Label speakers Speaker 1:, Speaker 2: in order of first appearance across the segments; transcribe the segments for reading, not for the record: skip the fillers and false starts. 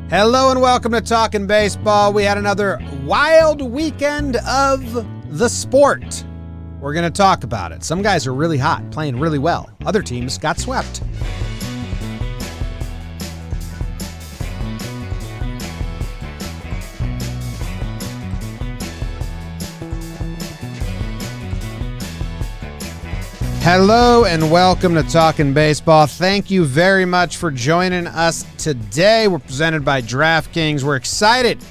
Speaker 1: Hello and welcome to Talkin' Baseball. We had another wild weekend of the sport. We're going to talk about it. Some guys are really hot, playing really well. Other teams got swept. Hello and welcome to Talkin' Baseball. Thank you very much for joining us today. We're presented by DraftKings. We're excited.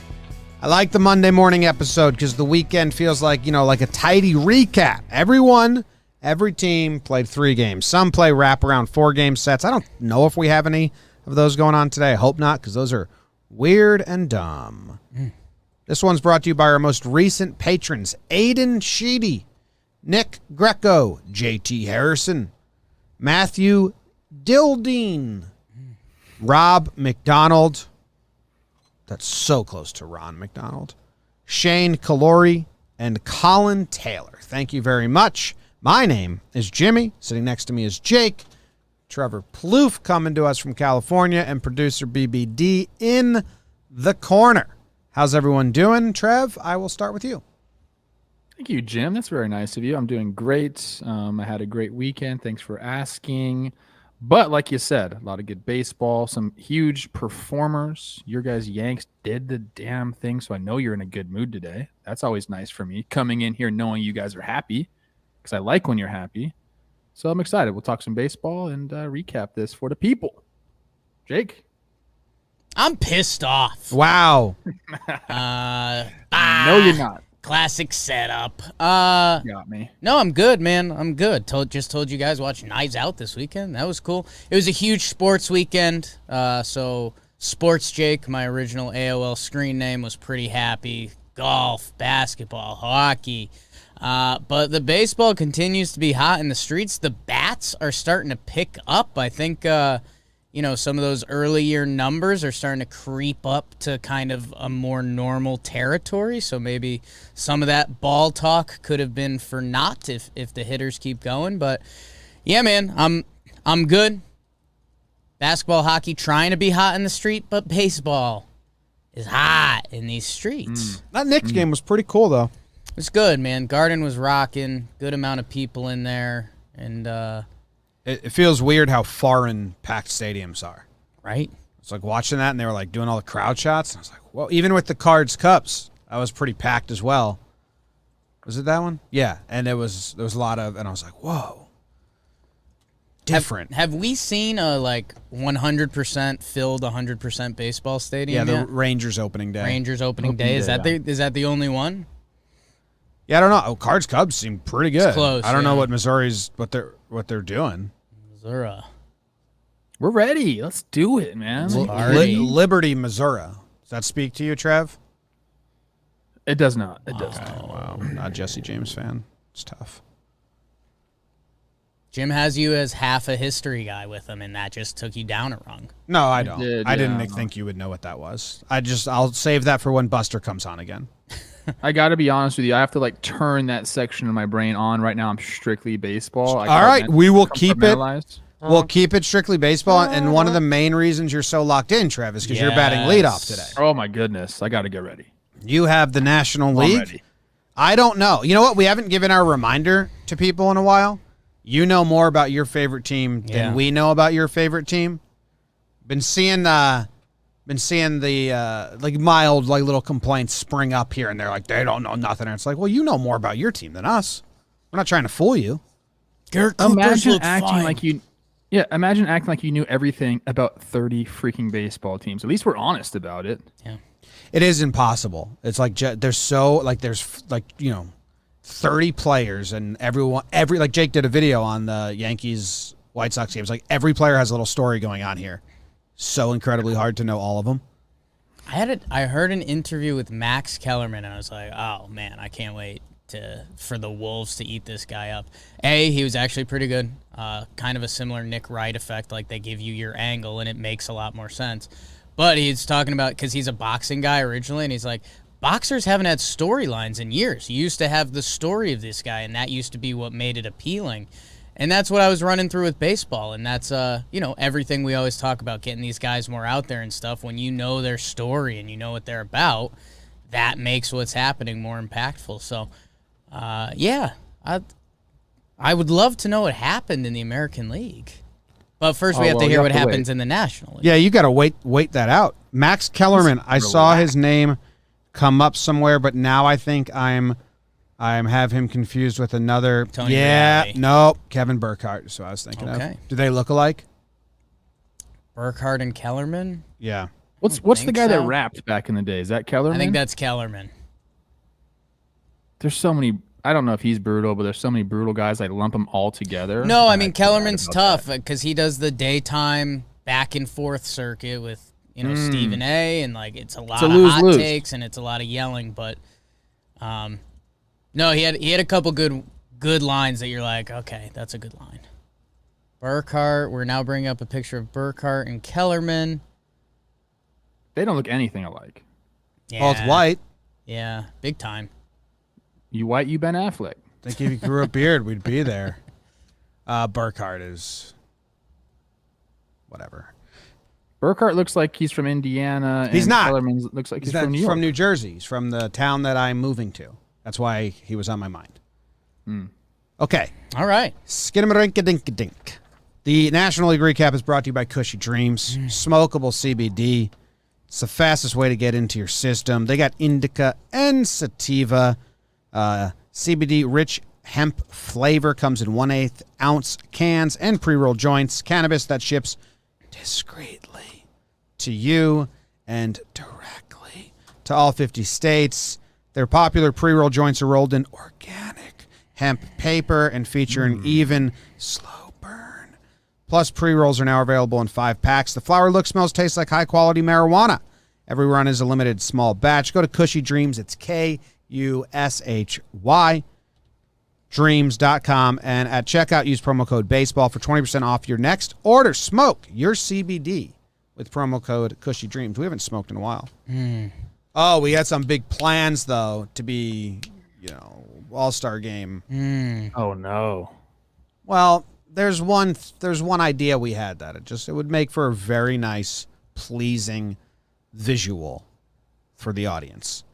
Speaker 1: I like the Monday morning episode because the weekend feels like, like a tidy recap. Every team played 3 games. Some play wraparound 4-game sets. I don't know if we have any of those going on today. I hope not, because those are weird and dumb. This one's brought to you by our most recent patrons, Aiden Sheedy, Nick Greco, JT Harrison, Matthew Dildine, Rob McDonald, that's so close to Ron McDonald, Shane Calori, and Colin Taylor. Thank you very much. My name is Jimmy. Sitting next to me is Jake. Trevor Plouffe coming to us from California, and producer BBD in the corner. How's everyone doing? Trev, I will start with you.
Speaker 2: Thank you, Jim. That's very nice of you. I'm doing great. I had a great weekend. Thanks for asking. But like you said, a lot of good baseball, some huge performers. Your guys' Yanks did the damn thing, so I know you're in a good mood today. That's always nice for me, coming in here knowing you guys are happy, because I like when you're happy. So I'm excited. We'll talk some baseball and recap this for the people. Jake?
Speaker 3: I'm pissed off.
Speaker 1: Wow.
Speaker 2: No, you're not.
Speaker 3: Classic setup.
Speaker 2: Got me.
Speaker 3: No, I'm good, man. I'm good. Just told you guys watch Knives Out this weekend. That was cool. It was a huge sports weekend. So Sports Jake, my original AOL screen name, was pretty happy. Golf, basketball, hockey. But the baseball continues to be hot in the streets. The bats are starting to pick up. I think some of those early year numbers are starting to creep up to kind of a more normal territory. So maybe some of that ball talk could have been for naught if the hitters keep going. But yeah, man, I'm good. Basketball, hockey, trying to be hot in the street, but baseball is hot in these streets.
Speaker 1: That Knicks game was pretty cool, though.
Speaker 3: It's good, man. Garden was rocking. Good amount of people in there, and
Speaker 1: It feels weird how foreign packed stadiums are.
Speaker 3: right.
Speaker 1: It's like watching that, and they were like doing all the crowd shots. And I was like, well, even with the Cards Cups, that was pretty packed as well. Was it that one? Yeah, and there was a lot of, and I was like, whoa, different.
Speaker 3: Have we seen a 100% filled 100% baseball stadium?
Speaker 1: Yeah, the
Speaker 3: yet?
Speaker 1: Rangers opening day.
Speaker 3: Rangers opening day. Is that the only one?
Speaker 1: Yeah, I don't know. Oh, Cards Cubs seem pretty good.
Speaker 3: It's close.
Speaker 1: I don't know
Speaker 3: yeah.
Speaker 1: what Missouri's what they're doing.
Speaker 3: Missouri.
Speaker 2: We're ready. Let's do it, man.
Speaker 1: Liberty, Missouri. Does that speak to you, Trev?
Speaker 2: It does not. It does not.
Speaker 1: Wow, not a Jesse James fan. It's tough.
Speaker 3: Jim has you as half a history guy with him, and that just took you down a rung.
Speaker 1: No, I don't. I didn't
Speaker 2: yeah,
Speaker 1: think you would know what that was. I'll save that for when Buster comes on again.
Speaker 2: I got to be honest with you. I have to turn that section of my brain on. Right now, I'm strictly baseball.
Speaker 1: All right, we will keep it.
Speaker 2: Compartmentalized.
Speaker 1: We'll keep it strictly baseball, and one of the main reasons you're so locked in, Trev, is because you're batting leadoff today.
Speaker 2: Oh my goodness! I got to get ready.
Speaker 1: You have the National League.
Speaker 2: Ready.
Speaker 1: I don't know. You know what? We haven't given our reminder to people in a while. You know more about your favorite team than we know about your favorite team. Been seeing the mild little complaints spring up here and there, like they don't know nothing. And it's like, well, you know more about your team than us. We're not trying to fool you.
Speaker 3: Garrett Cooper's
Speaker 2: Imagine
Speaker 3: look
Speaker 2: acting
Speaker 3: fine.
Speaker 2: like you. Yeah, imagine acting like you knew everything about 30 freaking baseball teams. At least we're honest about it.
Speaker 3: Yeah.
Speaker 1: It is impossible. It's like there's 30 players and like Jake did a video on the Yankees White Sox games. Like every player has a little story going on here. So incredibly hard to know all of them.
Speaker 3: I heard an interview with Max Kellerman, and I was like, oh man, I can't wait for the Wolves to eat this guy up. He was actually pretty good. Kind of a similar Nick Wright effect, like they give you your angle and it makes a lot more sense. But he's talking about, because he's a boxing guy originally, and he's like, boxers haven't had storylines in years. You used to have the story of this guy, and that used to be what made it appealing. And that's what I was running through with baseball. And that's, everything we always talk about, getting these guys more out there and stuff. When you know their story and you know what they're about, that makes what's happening more impactful. So, I would love to know what happened in the American League. But first we have to hear what happens in the National League.
Speaker 1: Yeah, you got to wait that out. Max Kellerman, I saw his name come up somewhere, but now I think I'm have him confused with another.
Speaker 3: Tony Reale.
Speaker 1: No, Kevin Burkhardt is what I was thinking of. Do they look alike?
Speaker 3: Burkhardt and Kellerman?
Speaker 1: Yeah.
Speaker 2: What's the guy that rapped back in the day? Is that Kellerman?
Speaker 3: I think that's Kellerman.
Speaker 2: There's so many. I don't know if he's brutal, but there's so many brutal guys. I lump them all together.
Speaker 3: No, I mean Kellerman's tough because he does the daytime back and forth circuit with Stephen A. and like it's a lot of hot takes and it's a lot of yelling. But no, he had a couple good lines that you're like, okay, that's a good line. Burkhardt. We're now bringing up a picture of Burkhardt and Kellerman.
Speaker 2: They don't look anything alike.
Speaker 3: Yeah.
Speaker 1: Both white.
Speaker 3: Yeah, big time.
Speaker 2: You white, you Ben Affleck.
Speaker 1: I think if he grew a beard, we'd be there. Burkhardt is whatever.
Speaker 2: Burkhardt looks like he's from Indiana.
Speaker 1: He's
Speaker 2: and
Speaker 1: not.
Speaker 2: Kellerman looks like he's from New York.
Speaker 1: From New Jersey. He's from the town that I'm moving to. That's why he was on my mind. Okay.
Speaker 3: All right.
Speaker 1: Skidamarinka-dink-a-dink. The National League Recap is brought to you by Cushy Dreams. Smokable CBD. It's the fastest way to get into your system. They got indica and sativa. CBD-rich hemp flavor comes in 1/8 ounce cans and pre-roll joints. Cannabis that ships discreetly to you and directly to all 50 states. Their popular pre-roll joints are rolled in organic hemp paper and feature an even, slow burn. Plus, pre-rolls are now available in 5 packs. The flower looks, smells, tastes like high-quality marijuana. Every run is a limited small batch. Go to Cushy Dreams. It's KUSHY dreams.com, and at checkout use promo code baseball for 20% off your next order. Smoke your CBD with promo code Cushy Dreams. We haven't smoked in a while. Oh, we had some big plans though to be, All-Star game.
Speaker 2: Oh no.
Speaker 1: Well, there's one idea we had that it would make for a very nice, pleasing visual for the audience.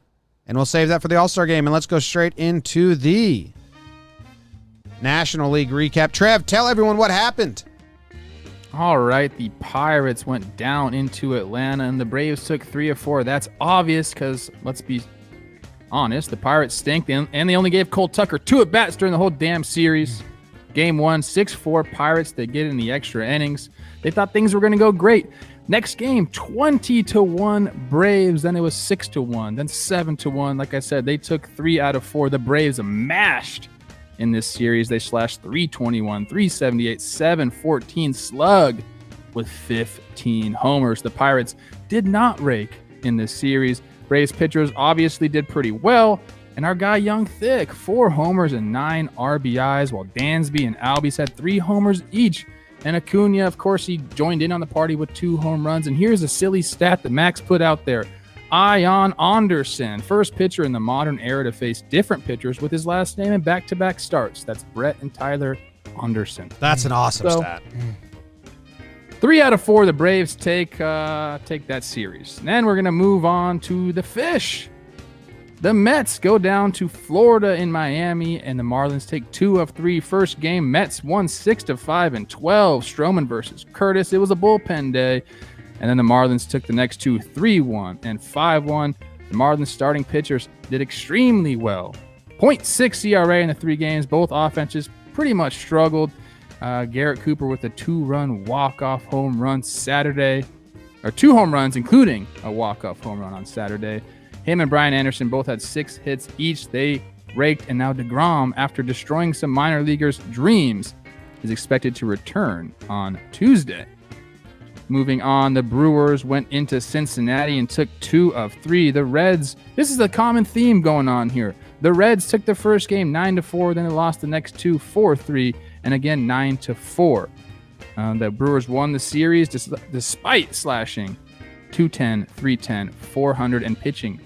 Speaker 1: And we'll save that for the All-Star game, and let's go straight into the National League Recap. Trev, tell everyone what happened.
Speaker 2: All right, the Pirates went down into Atlanta, and the Braves took 3 of 4. That's obvious because, let's be honest, the Pirates stink, and they only gave Cole Tucker 2 at-bats during the whole damn series. Game 1, 6-4 Pirates. They get in the extra innings. They thought things were going to go great. Next game, 20-1 Braves. Then it was 6-1, then 7-1. Like I said, they took 3 out of 4. The Braves mashed in this series. They slashed 321, 378, 714 slug with 15 homers. The Pirates did not rake in this series. Braves pitchers obviously did pretty well. And our guy Young Thick, 4 homers and 9 RBIs, while Dansby and Albies had 3 homers each. And Acuna, of course, he joined in on the party with 2 home runs. And here's a silly stat that Max put out there. Ian Anderson, first pitcher in the modern era to face different pitchers with his last name in back-to-back starts. That's Brett and Tyler Anderson.
Speaker 1: That's an awesome stat.
Speaker 2: 3 out of 4 the Braves take that series. And then we're going to move on to the Fish. The Mets go down to Florida in Miami, and the Marlins take 2 of 3. First game, Mets won 6-5 and 12. Stroman versus Curtis. It was a bullpen day. And then the Marlins took the next 2, 3-1 and 5-1. The Marlins starting pitchers did extremely well. 0.6 ERA in the 3 games. Both offenses pretty much struggled. Garrett Cooper with a 2-run walk-off home run Saturday. Or 2 home runs, including a walk-off home run on Saturday. Him and Brian Anderson both had 6 hits each. They raked, and now DeGrom, after destroying some minor leaguers' dreams, is expected to return on Tuesday. Moving on, the Brewers went into Cincinnati and took 2 of 3. The Reds, this is a common theme going on here. The Reds took the first game 9-4, then they lost the next 2, 4-3, and again 9-4. The Brewers won the series despite slashing 210, 310, 400, and pitching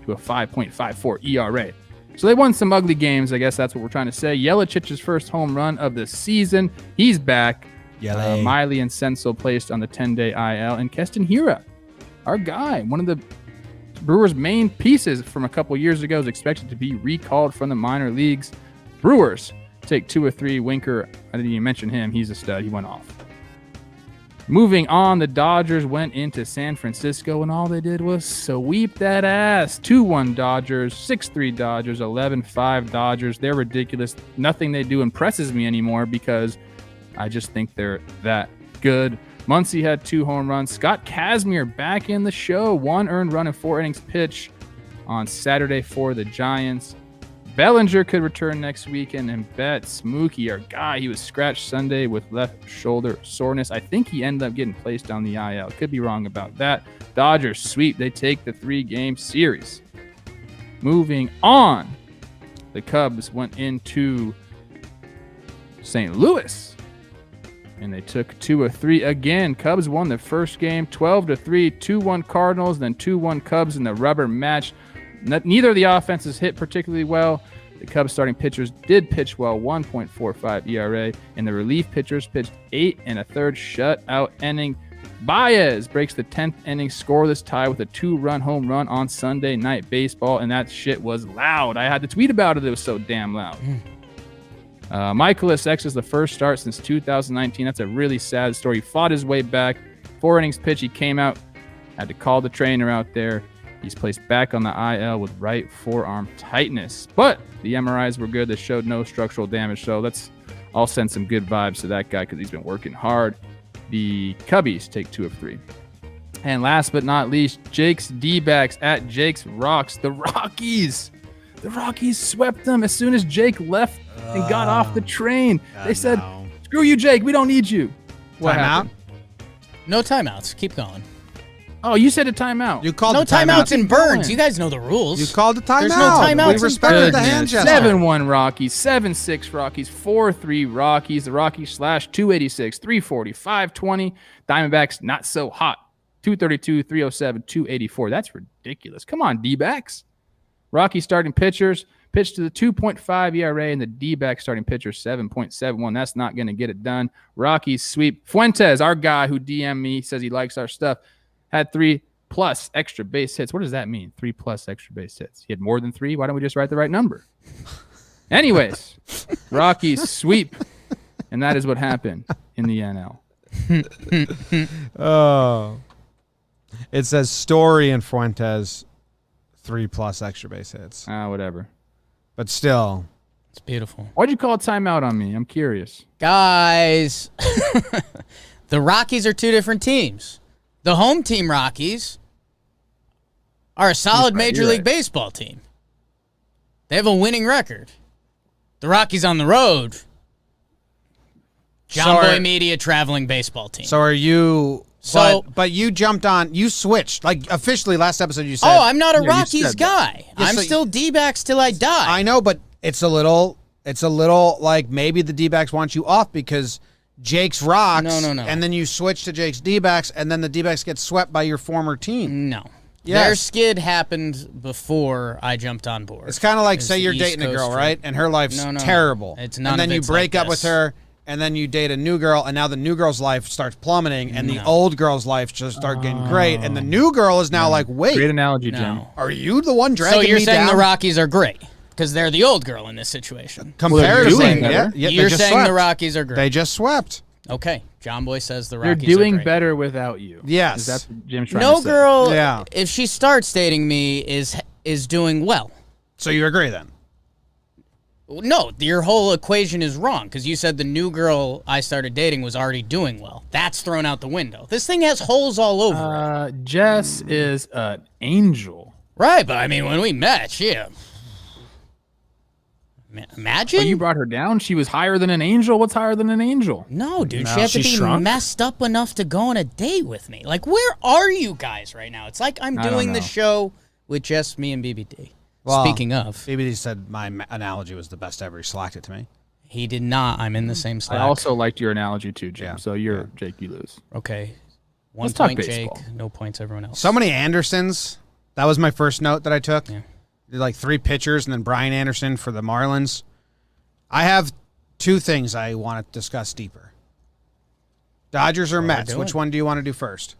Speaker 2: to a 5.54 ERA. So they won some ugly games. I guess that's what we're trying to say. Yelich's first home run of the season. He's back. Miley and Senzel placed on the 10-day IL. And Keston Hira, our guy, one of the Brewers' main pieces from a couple years ago, is expected to be recalled from the minor leagues. Brewers take 2 or 3. Winker, I didn't even mention him. He's a stud. He went off. Moving on, the Dodgers went into San Francisco, and all they did was sweep that ass. 2-1 Dodgers, 6-3 Dodgers, 11-5 Dodgers. They're ridiculous. Nothing they do impresses me anymore because I just think they're that good. Muncy had 2 home runs. Scott Kazmir back in the show. 1 earned run in 4 innings pitch on Saturday for the Giants. Bellinger could return next weekend, and Betts, Mookie, our guy, he was scratched Sunday with left shoulder soreness. I think he ended up getting placed on the IL. Could be wrong about that. Dodgers sweep. They take the 3-game series. Moving on, the Cubs went into St. Louis, and they took 2 of 3 again. Cubs won the first game 12-3, 2-1 Cardinals, then 2-1 Cubs in the rubber match. Neither of the offenses hit particularly well. The Cubs starting pitchers did pitch well, 1.45 ERA, and the relief pitchers pitched 8 1/3 shutout inning. Baez breaks the 10th inning scoreless tie with a 2-run home run on Sunday Night Baseball, and that shit was loud. I had to tweet about it. It was so damn loud. Michaelis X is the first start since 2019. That's a really sad story. He fought his way back. 4 innings pitch. He came out, had to call the trainer out there. He's placed back on the IL with right forearm tightness. But the MRIs were good. They showed no structural damage. So I'll send some good vibes to that guy because he's been working hard. The Cubbies take 2 of 3. And last but not least, Jake's D-backs at Jake's Rocks. The Rockies swept them as soon as Jake left and got off the train. They said, screw you, Jake. We don't need you. What happened?
Speaker 3: No timeouts. Keep going.
Speaker 2: Oh, you said a timeout.
Speaker 1: You called
Speaker 3: no
Speaker 1: the timeout.
Speaker 3: timeouts in Burns. You guys know the rules.
Speaker 1: You called the timeout.
Speaker 3: There's no timeouts.
Speaker 1: We respected the hand gesture.
Speaker 2: 7-1 Rockies, 7-6 Rockies, 4-3 Rockies. The Rockies slash 286, 340, 520. Diamondbacks not so hot. 232, 307, 284. That's ridiculous. Come on, D-backs. Rockies starting pitchers pitched to the 2.5 ERA, and the D-back starting pitcher 7.71. That's not going to get it done. Rockies sweep. Fuentes, our guy who DM'd me, says he likes our stuff, had 3+ extra base hits. What does that mean? 3+ extra base hits. He had more than 3. Why don't we just write the right number? Anyways, Rockies sweep, and that is what happened in the NL.
Speaker 1: Oh, it says Story and Fuentes 3+ extra base hits.
Speaker 2: Whatever.
Speaker 1: But still,
Speaker 3: it's beautiful.
Speaker 2: Why'd you call a timeout on me? I'm curious.
Speaker 3: Guys, the Rockies are 2 different teams. The home team Rockies are a solid Major League Baseball team. They have a winning record. The Rockies on the road, JOMBOY Media traveling baseball team.
Speaker 1: So are you... But you jumped on, you switched. Like, officially, last episode you said...
Speaker 3: Oh, I'm not a Rockies guy.
Speaker 1: Yeah,
Speaker 3: I'm still D-backs till I die.
Speaker 1: I know, but it's a little like maybe the D-backs want you off because Jake's Rocks.
Speaker 3: No.
Speaker 1: And then you switch to Jake's D-backs, and then the D-backs get swept by your former team.
Speaker 3: No.
Speaker 1: Yes.
Speaker 3: Their skid happened before I jumped on board.
Speaker 1: It's kind of like, say you're dating a girl, right? And her life's terrible.
Speaker 3: It's none
Speaker 1: And then
Speaker 3: of
Speaker 1: you
Speaker 3: it's
Speaker 1: break
Speaker 3: like
Speaker 1: up with
Speaker 3: this.
Speaker 1: her, and then you date a new girl, and now the new girl's life starts plummeting, and the old girl's life just starts getting great, and the new girl is now like, wait.
Speaker 2: Great analogy, Jim.
Speaker 1: Are you the one dragging me down?
Speaker 3: So you're saying the Rockies are great because they're the old girl in this situation.
Speaker 1: Comparison,
Speaker 2: yeah.
Speaker 3: You're saying the Rockies are great.
Speaker 1: They just swept.
Speaker 3: Okay, JOMBOY says the
Speaker 2: They're
Speaker 3: Rockies are
Speaker 2: doing
Speaker 3: great.
Speaker 2: better without you.
Speaker 1: Yes.
Speaker 2: Is that what Jim's trying
Speaker 3: No
Speaker 2: to say?
Speaker 3: girl, if she starts dating me, is doing well.
Speaker 1: So you agree then?
Speaker 3: No, your whole equation is wrong because you said the new girl I started dating was already doing well. That's thrown out the window. This thing has holes all over it.
Speaker 2: Jess is an angel.
Speaker 3: Right, but I mean, when we met, imagine.
Speaker 2: Oh, you brought her down? She was higher than an angel? What's higher than an angel?
Speaker 3: No, dude, she had to be
Speaker 1: shrunk?
Speaker 3: messed up enough to go on a date with me. Like, where are you guys right now? It's like I'm doing the show with just me and BBD.
Speaker 1: Well,
Speaker 3: Speaking of,
Speaker 1: BBD said my analogy was the best ever. He slacked it to me.
Speaker 3: he did not. I'm in the same Slack.
Speaker 2: I also liked your analogy too, Jim.
Speaker 1: Yeah.
Speaker 2: So you're Jake, you lose.
Speaker 3: Okay.
Speaker 2: Let's talk
Speaker 3: point Jake,
Speaker 2: baseball.
Speaker 3: no points everyone else.
Speaker 1: So many Andersons. That was my first note that I took.
Speaker 3: Yeah.
Speaker 1: Did like 3 pitchers and then Brian Anderson for the Marlins. I have 2 things I want to discuss deeper. Dodgers or Mets? Which one do you want to do first?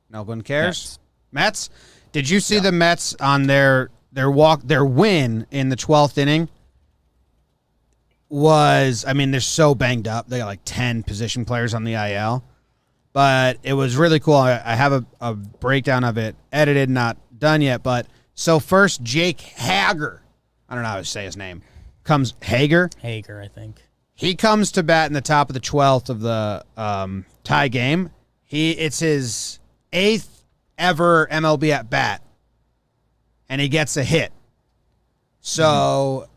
Speaker 1: No one cares. Mets? Did you see the Mets on their win in the 12th inning? They're so banged up. They got like 10 position players on the IL. But it was really cool. I have a breakdown of it, edited, not done yet. But so first, Jake Hager, I don't know how to say his name, Hager,
Speaker 3: I think.
Speaker 1: He comes to bat in the top of the 12th of the tie game. It's his 8th ever MLB at bat, and he gets a hit. So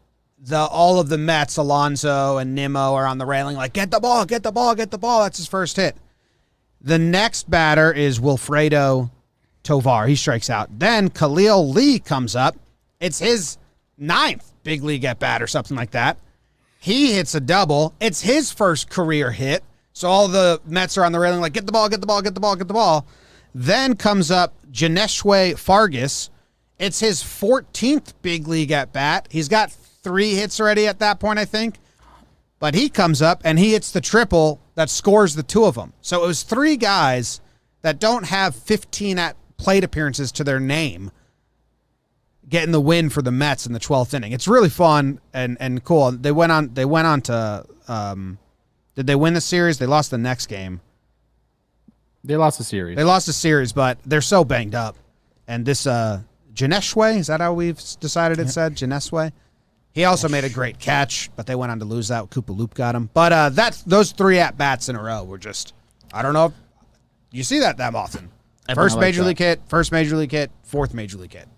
Speaker 1: all of the Mets, Alonso and Nimmo, are on the railing like, get the ball, get the ball, get the ball. That's his first hit. The next batter is Wilfredo Tovar. He strikes out. Then Khalil Lee comes up. It's his 9th big league at bat or something like that. He hits a double. It's his first career hit. So all the Mets are on the railing like, get the ball, get the ball, get the ball, get the ball. Then comes up Janeshwe Fargas. It's his 14th big league at bat. He's got 3 hits already at that point, I think. But he comes up and he hits the triple that scores the 2 of them. So it was 3 guys that don't have 15 at plate appearances to their name getting the win for the Mets in the 12th inning. It's really fun and cool. They went on to did they win the series? They lost the next game.
Speaker 2: They lost the series.
Speaker 1: They lost the series, but they're so banged up. And this Janeshwe, is that how we've decided it said? Janeshwe? He also made a great catch, but they went on to lose that. Koopa Loop got him. But those 3 at-bats in a row were just, I don't know if you see that often. First major league hit, 4th major league hit.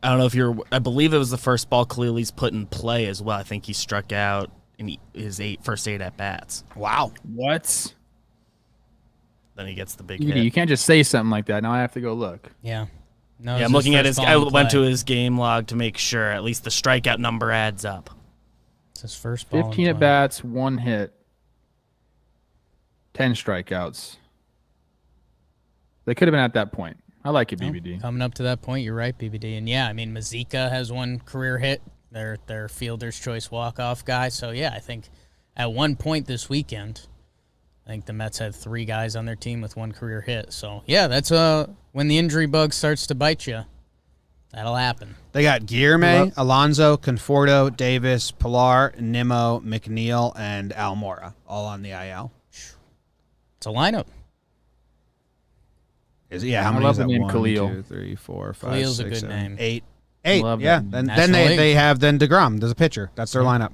Speaker 4: I don't know if I believe it was the first ball Khalil's put in play as well. I think he struck out in his first 8 at-bats.
Speaker 1: Wow.
Speaker 2: What?
Speaker 4: Then he gets the big
Speaker 2: You
Speaker 4: hit.
Speaker 2: can't just say something like that. Now I have to go look.
Speaker 3: Yeah. No,
Speaker 4: Yeah, I'm looking at I went to his game log to make sure at least the strikeout number adds up.
Speaker 3: It's his first ball.
Speaker 2: 15 at bats, 1 hit, 10 strikeouts. They could have been at that point. I like it, BBD.
Speaker 3: Coming up to that point, you're right, BBD. And yeah, I mean, Mazika has 1 career hit. Their fielder's choice walk-off guy. So yeah, I think at one point this weekend, I think the Mets had 3 guys on their team with 1 career hit. So yeah, that's when the injury bug starts to bite you. That'll happen.
Speaker 1: They got Guillerme, Alonso, Conforto, Davis, Pilar, Nimmo, McNeil, and Almora, all on the IL.
Speaker 3: It's a lineup.
Speaker 1: How many
Speaker 2: love
Speaker 1: is that?
Speaker 2: the name
Speaker 1: 1,
Speaker 2: Khalil.
Speaker 1: 2, 3, 4, 5,
Speaker 3: Khalil's
Speaker 1: 6,
Speaker 3: a good
Speaker 1: 7,
Speaker 3: name.
Speaker 1: 8.
Speaker 2: Love
Speaker 1: Yeah.
Speaker 2: that.
Speaker 1: Then they have DeGrom. There's a pitcher. That's their lineup.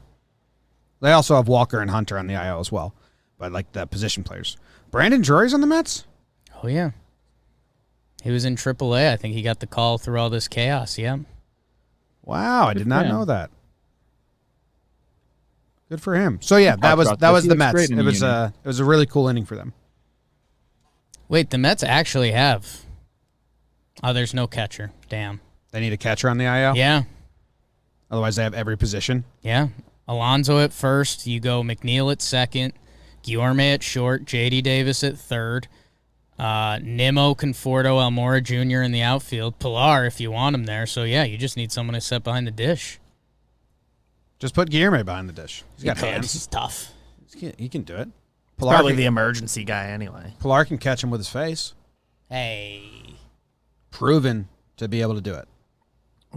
Speaker 1: They also have Walker and Hunter on the IL as well, but like the position players. Brandon Drury's on the Mets?
Speaker 3: Oh yeah. He was in AAA. I think he got the call through all this chaos. Yeah.
Speaker 1: Wow, I did not
Speaker 2: him.
Speaker 1: know that. Good for him. So yeah, that was the Mets. It was a really cool inning for them.
Speaker 3: Wait, the Mets actually have. Oh, there's no catcher. Damn.
Speaker 1: They need a catcher on the IL.
Speaker 3: Yeah.
Speaker 1: Otherwise, they have every position.
Speaker 3: Yeah. Alonso at first. You go McNeil at second. Guillerme at short. J.D. Davis at third. Nimmo, Conforto, Almora Jr. in the outfield. Pilar, if you want him there. So, yeah, you just need someone to set behind the dish.
Speaker 1: Just put Guillerme behind the dish. He's got hands.
Speaker 3: He's tough.
Speaker 1: He can do it.
Speaker 4: Pilar probably the emergency guy anyway.
Speaker 1: Pilar can catch him with his face.
Speaker 3: Hey.
Speaker 1: Proven to be able to do it.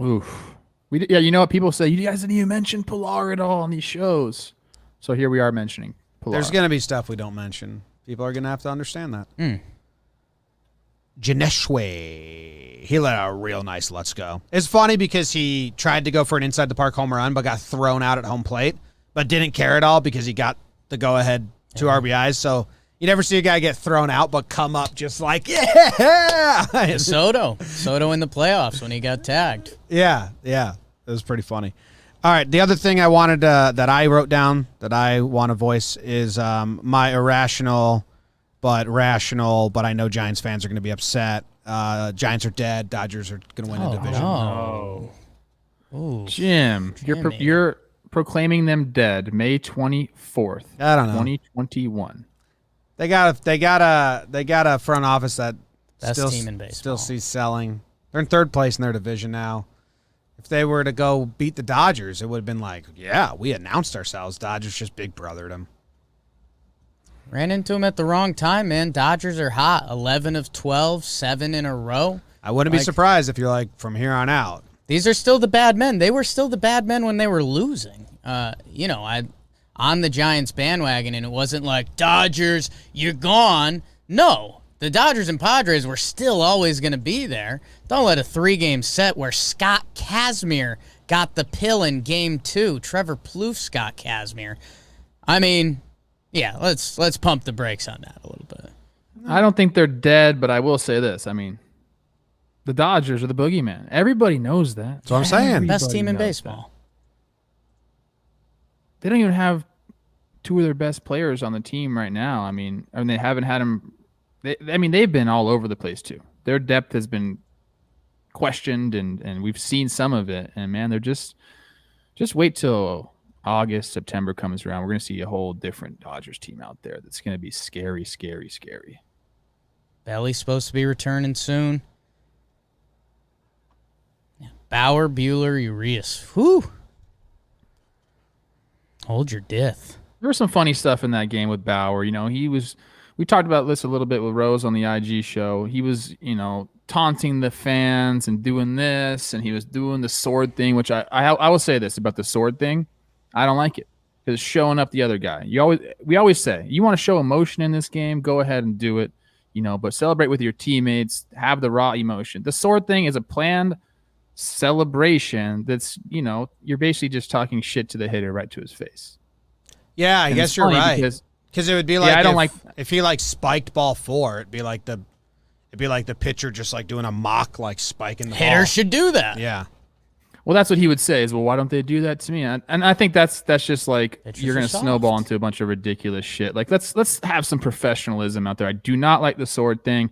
Speaker 2: Oof. You know what people say? You guys didn't even mention Pilar at all on these shows. So here we are mentioning Pilar.
Speaker 1: There's going to be stuff we don't mention. People are going to have to understand that. Janeshwe. He let out a real nice let's go. It's funny because he tried to go for an inside the park home run, but got thrown out at home plate, but didn't care at all because he got the go-ahead 2 RBIs. So you never see a guy get thrown out, but come up just like, yeah.
Speaker 3: Soto in the playoffs when he got tagged.
Speaker 1: Yeah. It was pretty funny. All right, the other thing I wanted that I wrote down that I want to voice is my irrational but rational, but I know Giants fans are going to be upset. Giants are dead. Dodgers are going to win the division.
Speaker 3: Oh. Ooh.
Speaker 2: Jim, you're proclaiming them dead May 24th.
Speaker 1: I don't know.
Speaker 2: 2021.
Speaker 1: They got a front office that
Speaker 3: Best team in baseball.
Speaker 1: still sees selling. They're in 3rd place in their division now. If they were to go beat the Dodgers, it would have been like, yeah, we announced ourselves. Dodgers just big brothered them.
Speaker 3: Ran into him at the wrong time, man. Dodgers are hot. 11 of 12, 7 in a row.
Speaker 1: I wouldn't be surprised if you're like, from here on out.
Speaker 3: These are still the bad men. They were still the bad men when they were losing. I'm on the Giants bandwagon, and it wasn't like, Dodgers, you're gone. No, the Dodgers and Padres were still always going to be there. Don't let a 3-game set where Scott Kazmir got the pill in Game 2. Trevor Plouffe, Scott Kazmir. I mean, yeah, let's pump the brakes on that a little bit.
Speaker 2: I don't think they're dead, but I will say this. I mean, the Dodgers are the boogeyman. Everybody knows that.
Speaker 1: That's what I'm saying.
Speaker 3: Best team in
Speaker 2: knows
Speaker 3: baseball.
Speaker 2: They don't even have 2 of their best players on the team right now. I mean they haven't had them. They've been all over the place too. Their depth has been questioned, and we've seen some of it. And man, they're just wait till August, September comes around. We're going to see a whole different Dodgers team out there that's going to be scary, scary, scary.
Speaker 3: Belly's supposed to be returning soon. Yeah. Bauer, Bueller, Urias. Whew. Hold your dith.
Speaker 2: There was some funny stuff in that game with Bauer. We talked about this a little bit with Rose on the IG show. He was, taunting the fans and doing this, and he was doing the sword thing, which I will say this about the sword thing. I don't like it because it's showing up the other guy. We always say, you want to show emotion in this game, go ahead and do it, but celebrate with your teammates, have the raw emotion. The sword thing is a planned celebration that's, you're basically just talking shit to the hitter right to his face.
Speaker 1: Yeah, I guess you're right. Because it would be like if he spiked ball 4, it'd be like the pitcher just doing a mock spiking the
Speaker 3: hitter
Speaker 1: ball.
Speaker 3: Should do that.
Speaker 1: Yeah.
Speaker 2: Well, that's what he would say is, well, why don't they do that to me? And I think that's just you're going to snowball into a bunch of ridiculous shit. Let's have some professionalism out there. I do not like the sword thing.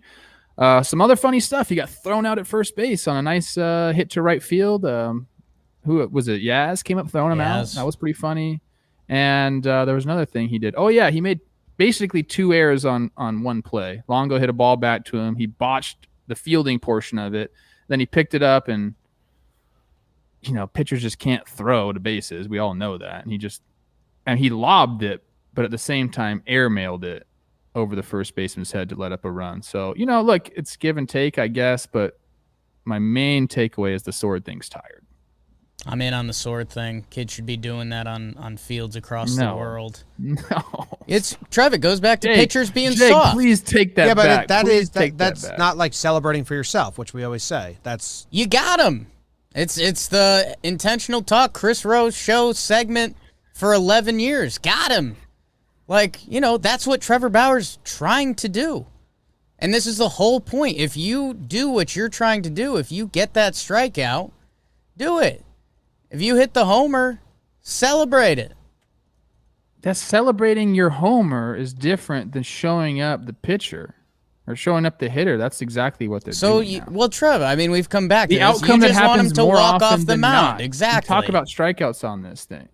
Speaker 2: Some other funny stuff. He got thrown out at first base on a nice hit to right field. Who was it? Yaz came up throwing him out. That was pretty funny. And there was another thing he did. Oh, yeah, he made basically 2 errors on one play. Longo hit a ball back to him. He botched the fielding portion of it. Then he picked it up, and pitchers just can't throw to bases. We all know that. And he lobbed it, but at the same time airmailed it over the first baseman's head to let up a run. So, look, it's give and take, I guess, but my main takeaway is the sword thing's tired.
Speaker 3: I'm in on the sword thing. Kids should be doing that on fields across the world.
Speaker 2: No.
Speaker 3: It goes back to pitchers being
Speaker 2: Jake,
Speaker 3: soft.
Speaker 2: please take that back.
Speaker 1: Yeah, but that's
Speaker 2: back.
Speaker 1: not like celebrating for yourself, which we always say. That's
Speaker 3: you got him. It's the intentional talk Chris Rose show segment for 11 years. Got him. That's what Trevor Bauer's trying to do. And this is the whole point. If you do what you're trying to do, if you get that strikeout, do it. If you hit the homer, celebrate it.
Speaker 2: That celebrating your homer is different than showing up the pitcher or showing up the hitter. That's exactly what they're doing now.
Speaker 3: Trevor, we've come back
Speaker 2: the
Speaker 3: to this.
Speaker 2: outcome
Speaker 3: you
Speaker 2: that
Speaker 3: just want him
Speaker 2: happens
Speaker 3: to
Speaker 2: more
Speaker 3: walk
Speaker 2: often
Speaker 3: off the
Speaker 2: than
Speaker 3: mound.
Speaker 2: not.
Speaker 3: Exactly.
Speaker 2: We talk about strikeouts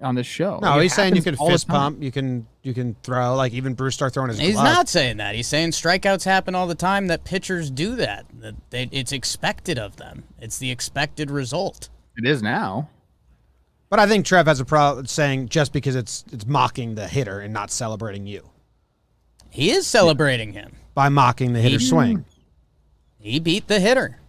Speaker 2: on this show.
Speaker 1: No, he's saying you can
Speaker 2: all the
Speaker 1: fist
Speaker 2: time.
Speaker 1: pump, you can throw, even Bruce start throwing his
Speaker 3: He's
Speaker 1: glove.
Speaker 3: not saying that. He's saying strikeouts happen all the time, that pitchers do that. It's expected of them. It's the expected result.
Speaker 2: It is now.
Speaker 1: But I think Trev has a problem saying just because it's mocking the hitter and not celebrating you.
Speaker 3: He is celebrating him.
Speaker 1: By mocking the hitter's swing.
Speaker 3: He beat the hitter.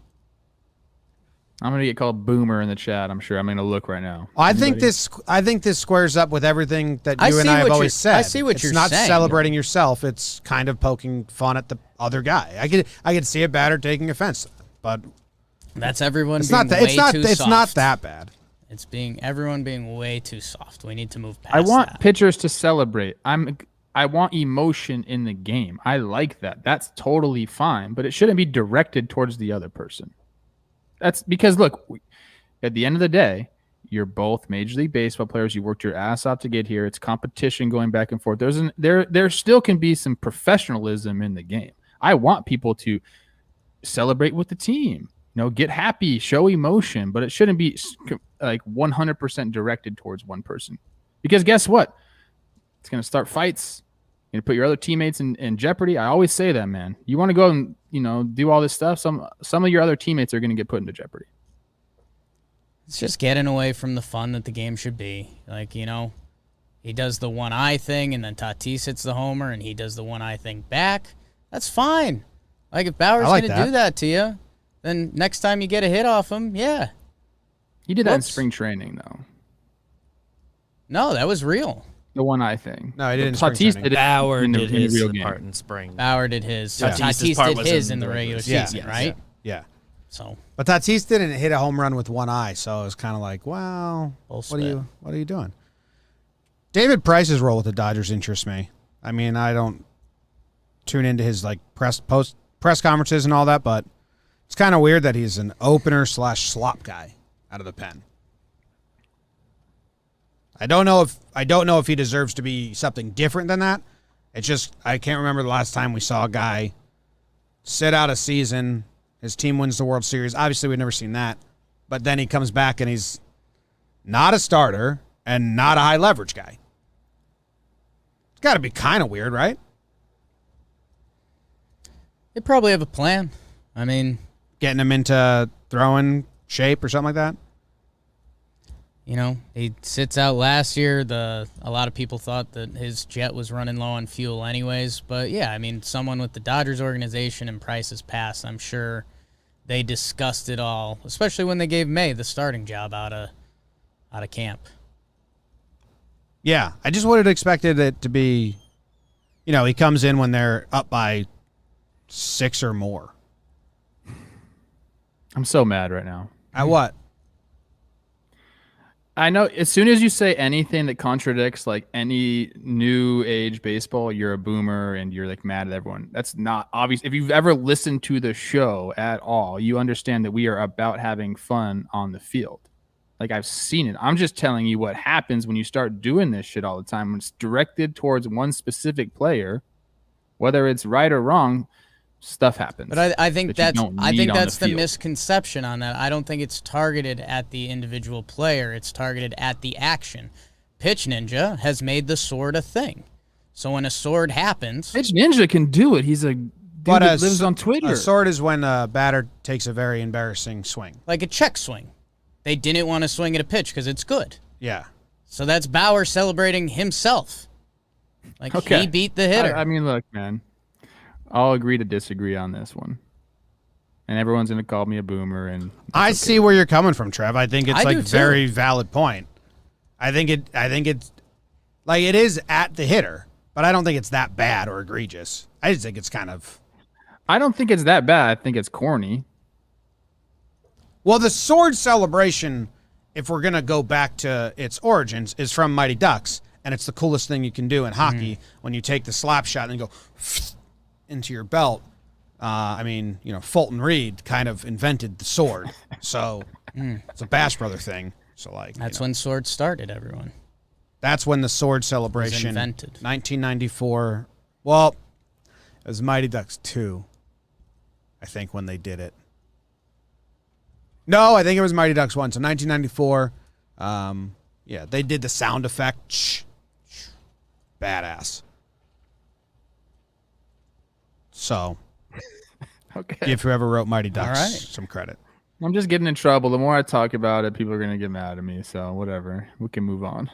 Speaker 2: I'm gonna get called boomer in the chat. I'm sure. I'm gonna look right now.
Speaker 1: I think this squares up with everything that you and I have always said.
Speaker 3: I see what you're saying.
Speaker 1: It's not celebrating yourself. It's kind of poking fun at the other guy. I could see a batter taking offense, but
Speaker 3: that's everyone.
Speaker 1: It's
Speaker 3: being
Speaker 1: not that. It's not that bad.
Speaker 3: It's everyone being way too soft. We need to move past.
Speaker 2: I want
Speaker 3: that.
Speaker 2: pitchers to celebrate. I want emotion in the game. I like that. That's totally fine, but it shouldn't be directed towards the other person. That's because, look, at the end of the day, you're both Major League Baseball players. You worked your ass off to get here. It's competition going back and forth. There still can be some professionalism in the game. I want people to celebrate with the team. Get happy, show emotion, but it shouldn't be 100% directed towards one person. Because guess what? It's going to start fights. You're going to put your other teammates in jeopardy. I always say that, man. You want to go and, do all this stuff, some of your other teammates are going to get put into jeopardy.
Speaker 3: It's just getting away from the fun that the game should be. Like, he does the one eye thing, and then Tatis hits the homer, and he does the one eye thing back. That's fine. Like, if Bauer's going to do that to you, then next time you get a hit off him, yeah.
Speaker 2: He did that in spring training, though.
Speaker 3: No, that was real.
Speaker 2: The one eye thing.
Speaker 1: No, he didn't.
Speaker 2: Tatis did it.
Speaker 4: Bauer
Speaker 2: in the
Speaker 4: did his
Speaker 2: real game.
Speaker 4: part in spring.
Speaker 3: Bauer did his.
Speaker 4: Yeah.
Speaker 3: Tatis
Speaker 4: part
Speaker 3: did
Speaker 4: was
Speaker 3: his in the regular season, right?
Speaker 1: Yeah.
Speaker 3: So,
Speaker 1: But Tatis didn't hit a home run with one eye, so it was kind of like, well, what are you doing? David Price's role with the Dodgers interests me. I mean, I don't tune into his press conferences and all that, but it's kind of weird that he's an opener / slop guy out of the pen. I don't know if he deserves to be something different than that. It's just I can't remember the last time we saw a guy sit out a season. His team wins the World Series. Obviously, we've never seen that. But then he comes back and he's not a starter and not a high leverage guy. It's got to be kind of weird, right?
Speaker 3: they probably have a plan. I mean,
Speaker 1: Getting him into throwing shape or something like that?
Speaker 3: he sits out last year. A lot of people thought that his jet was running low on fuel anyways. But, yeah, I mean, someone with the Dodgers organization and Price's past, I'm sure they discussed it all, especially when they gave May the starting job out of camp.
Speaker 1: Yeah, I just would have expected it to be, he comes in when they're up by 6 or more.
Speaker 2: I'm so mad right now.
Speaker 1: At what?
Speaker 2: I know as soon as you say anything that contradicts any new age baseball, you're a boomer and you're mad at everyone. That's not obvious. If you've ever listened to the show at all, you understand that we are about having fun on the field. I've seen it. I'm just telling you what happens when you start doing this shit all the time. When it's directed towards one specific player, whether it's right or wrong, stuff happens.
Speaker 3: But I think that's the
Speaker 2: field.
Speaker 3: misconception on that. I don't think it's targeted at the individual player. It's targeted at the action. Pitch Ninja has made the sword a thing. So when a sword happens,
Speaker 2: Pitch Ninja can do it. He's a dude that lives on Twitter.
Speaker 1: A sword is when a batter takes a very embarrassing swing.
Speaker 3: like a check swing. They didn't want to swing at a pitch because it's good.
Speaker 1: Yeah.
Speaker 3: So that's Bauer celebrating himself. He beat the hitter.
Speaker 2: I mean, look, man. I'll agree to disagree on this one. And everyone's going to call me a boomer. And
Speaker 1: I see where you're coming from, Trev. I think it's
Speaker 3: I do too.
Speaker 1: very valid point. I think it's it is at the hitter, but I don't think it's that bad or egregious. I just think it's kind of.
Speaker 2: I don't think it's that bad. I think it's corny.
Speaker 1: Well, the sword celebration, if we're going to go back to its origins, is from Mighty Ducks, and it's the coolest thing you can do in hockey when you take the slap shot and go into your belt. Fulton Reed kind of invented the sword, so it's a Bash Brother thing. So
Speaker 3: That's when swords started, everyone.
Speaker 1: That's when the sword celebration
Speaker 3: was invented.
Speaker 1: 1994. Well, it was Mighty Ducks 2, I think, when they did it. No, I think it was Mighty Ducks 1. So 1994. They did the sound effect. Badass. So,
Speaker 2: Okay.
Speaker 1: give whoever wrote Mighty Ducks
Speaker 3: All right.
Speaker 1: some credit.
Speaker 2: I'm just getting in trouble. The more I talk about it, people are going to get mad at me. So whatever. We can move on.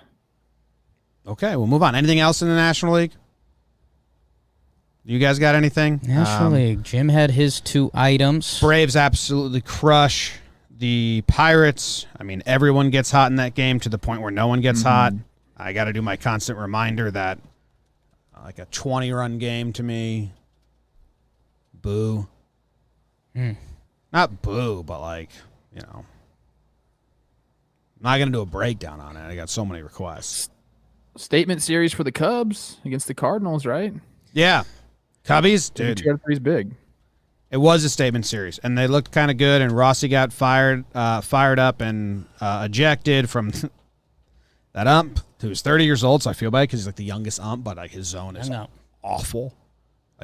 Speaker 1: Okay, we'll move on. Anything else in the National League? You guys got anything?
Speaker 3: National League. Jim had his 2 items.
Speaker 1: Braves absolutely crush the Pirates. I mean, everyone gets hot in that game to the point where no one gets hot. I got to do my constant reminder that a 20-run game to me, boo. Not boo, but I'm not going to do a breakdown on it. I got so many requests.
Speaker 2: Statement series for the Cubs against the Cardinals, right?
Speaker 1: Yeah. Cubbies, dude.
Speaker 2: 2-3's big.
Speaker 1: It was a statement series, and they looked kind of good, and Rossi got fired up and ejected from that ump, who's 30 years old, so I feel bad because he's the youngest ump, but his zone is awful.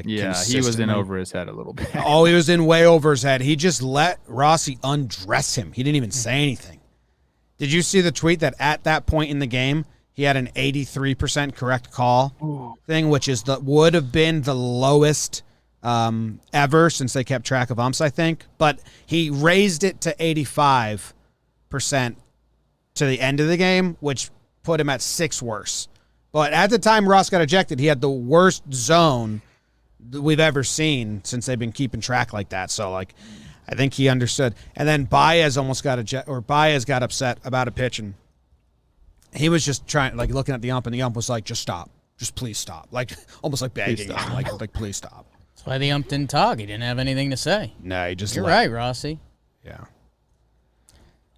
Speaker 2: Yeah, he was in over his head a little bit.
Speaker 1: Oh, he was in way over his head. He just let Rossi undress him. He didn't even say anything. Did you see the tweet that at that point in the game, he had an 83% correct call thing, which would have been the lowest ever since they kept track of umps, I think. But he raised it to 85% to the end of the game, which put him at 6 worse. But at the time Ross got ejected, he had the worst zone that we've ever seen since they've been keeping track like that. So, like, I think he understood. And then Baez Baez got upset about a pitch, and he was just trying, like, looking at the ump, and the ump was like, just stop. Just please stop. Like, almost like begging him. Like, please stop.
Speaker 3: That's why the ump didn't talk. He didn't have anything to say.
Speaker 1: No, he just
Speaker 3: You're right, Rossi.
Speaker 1: Yeah.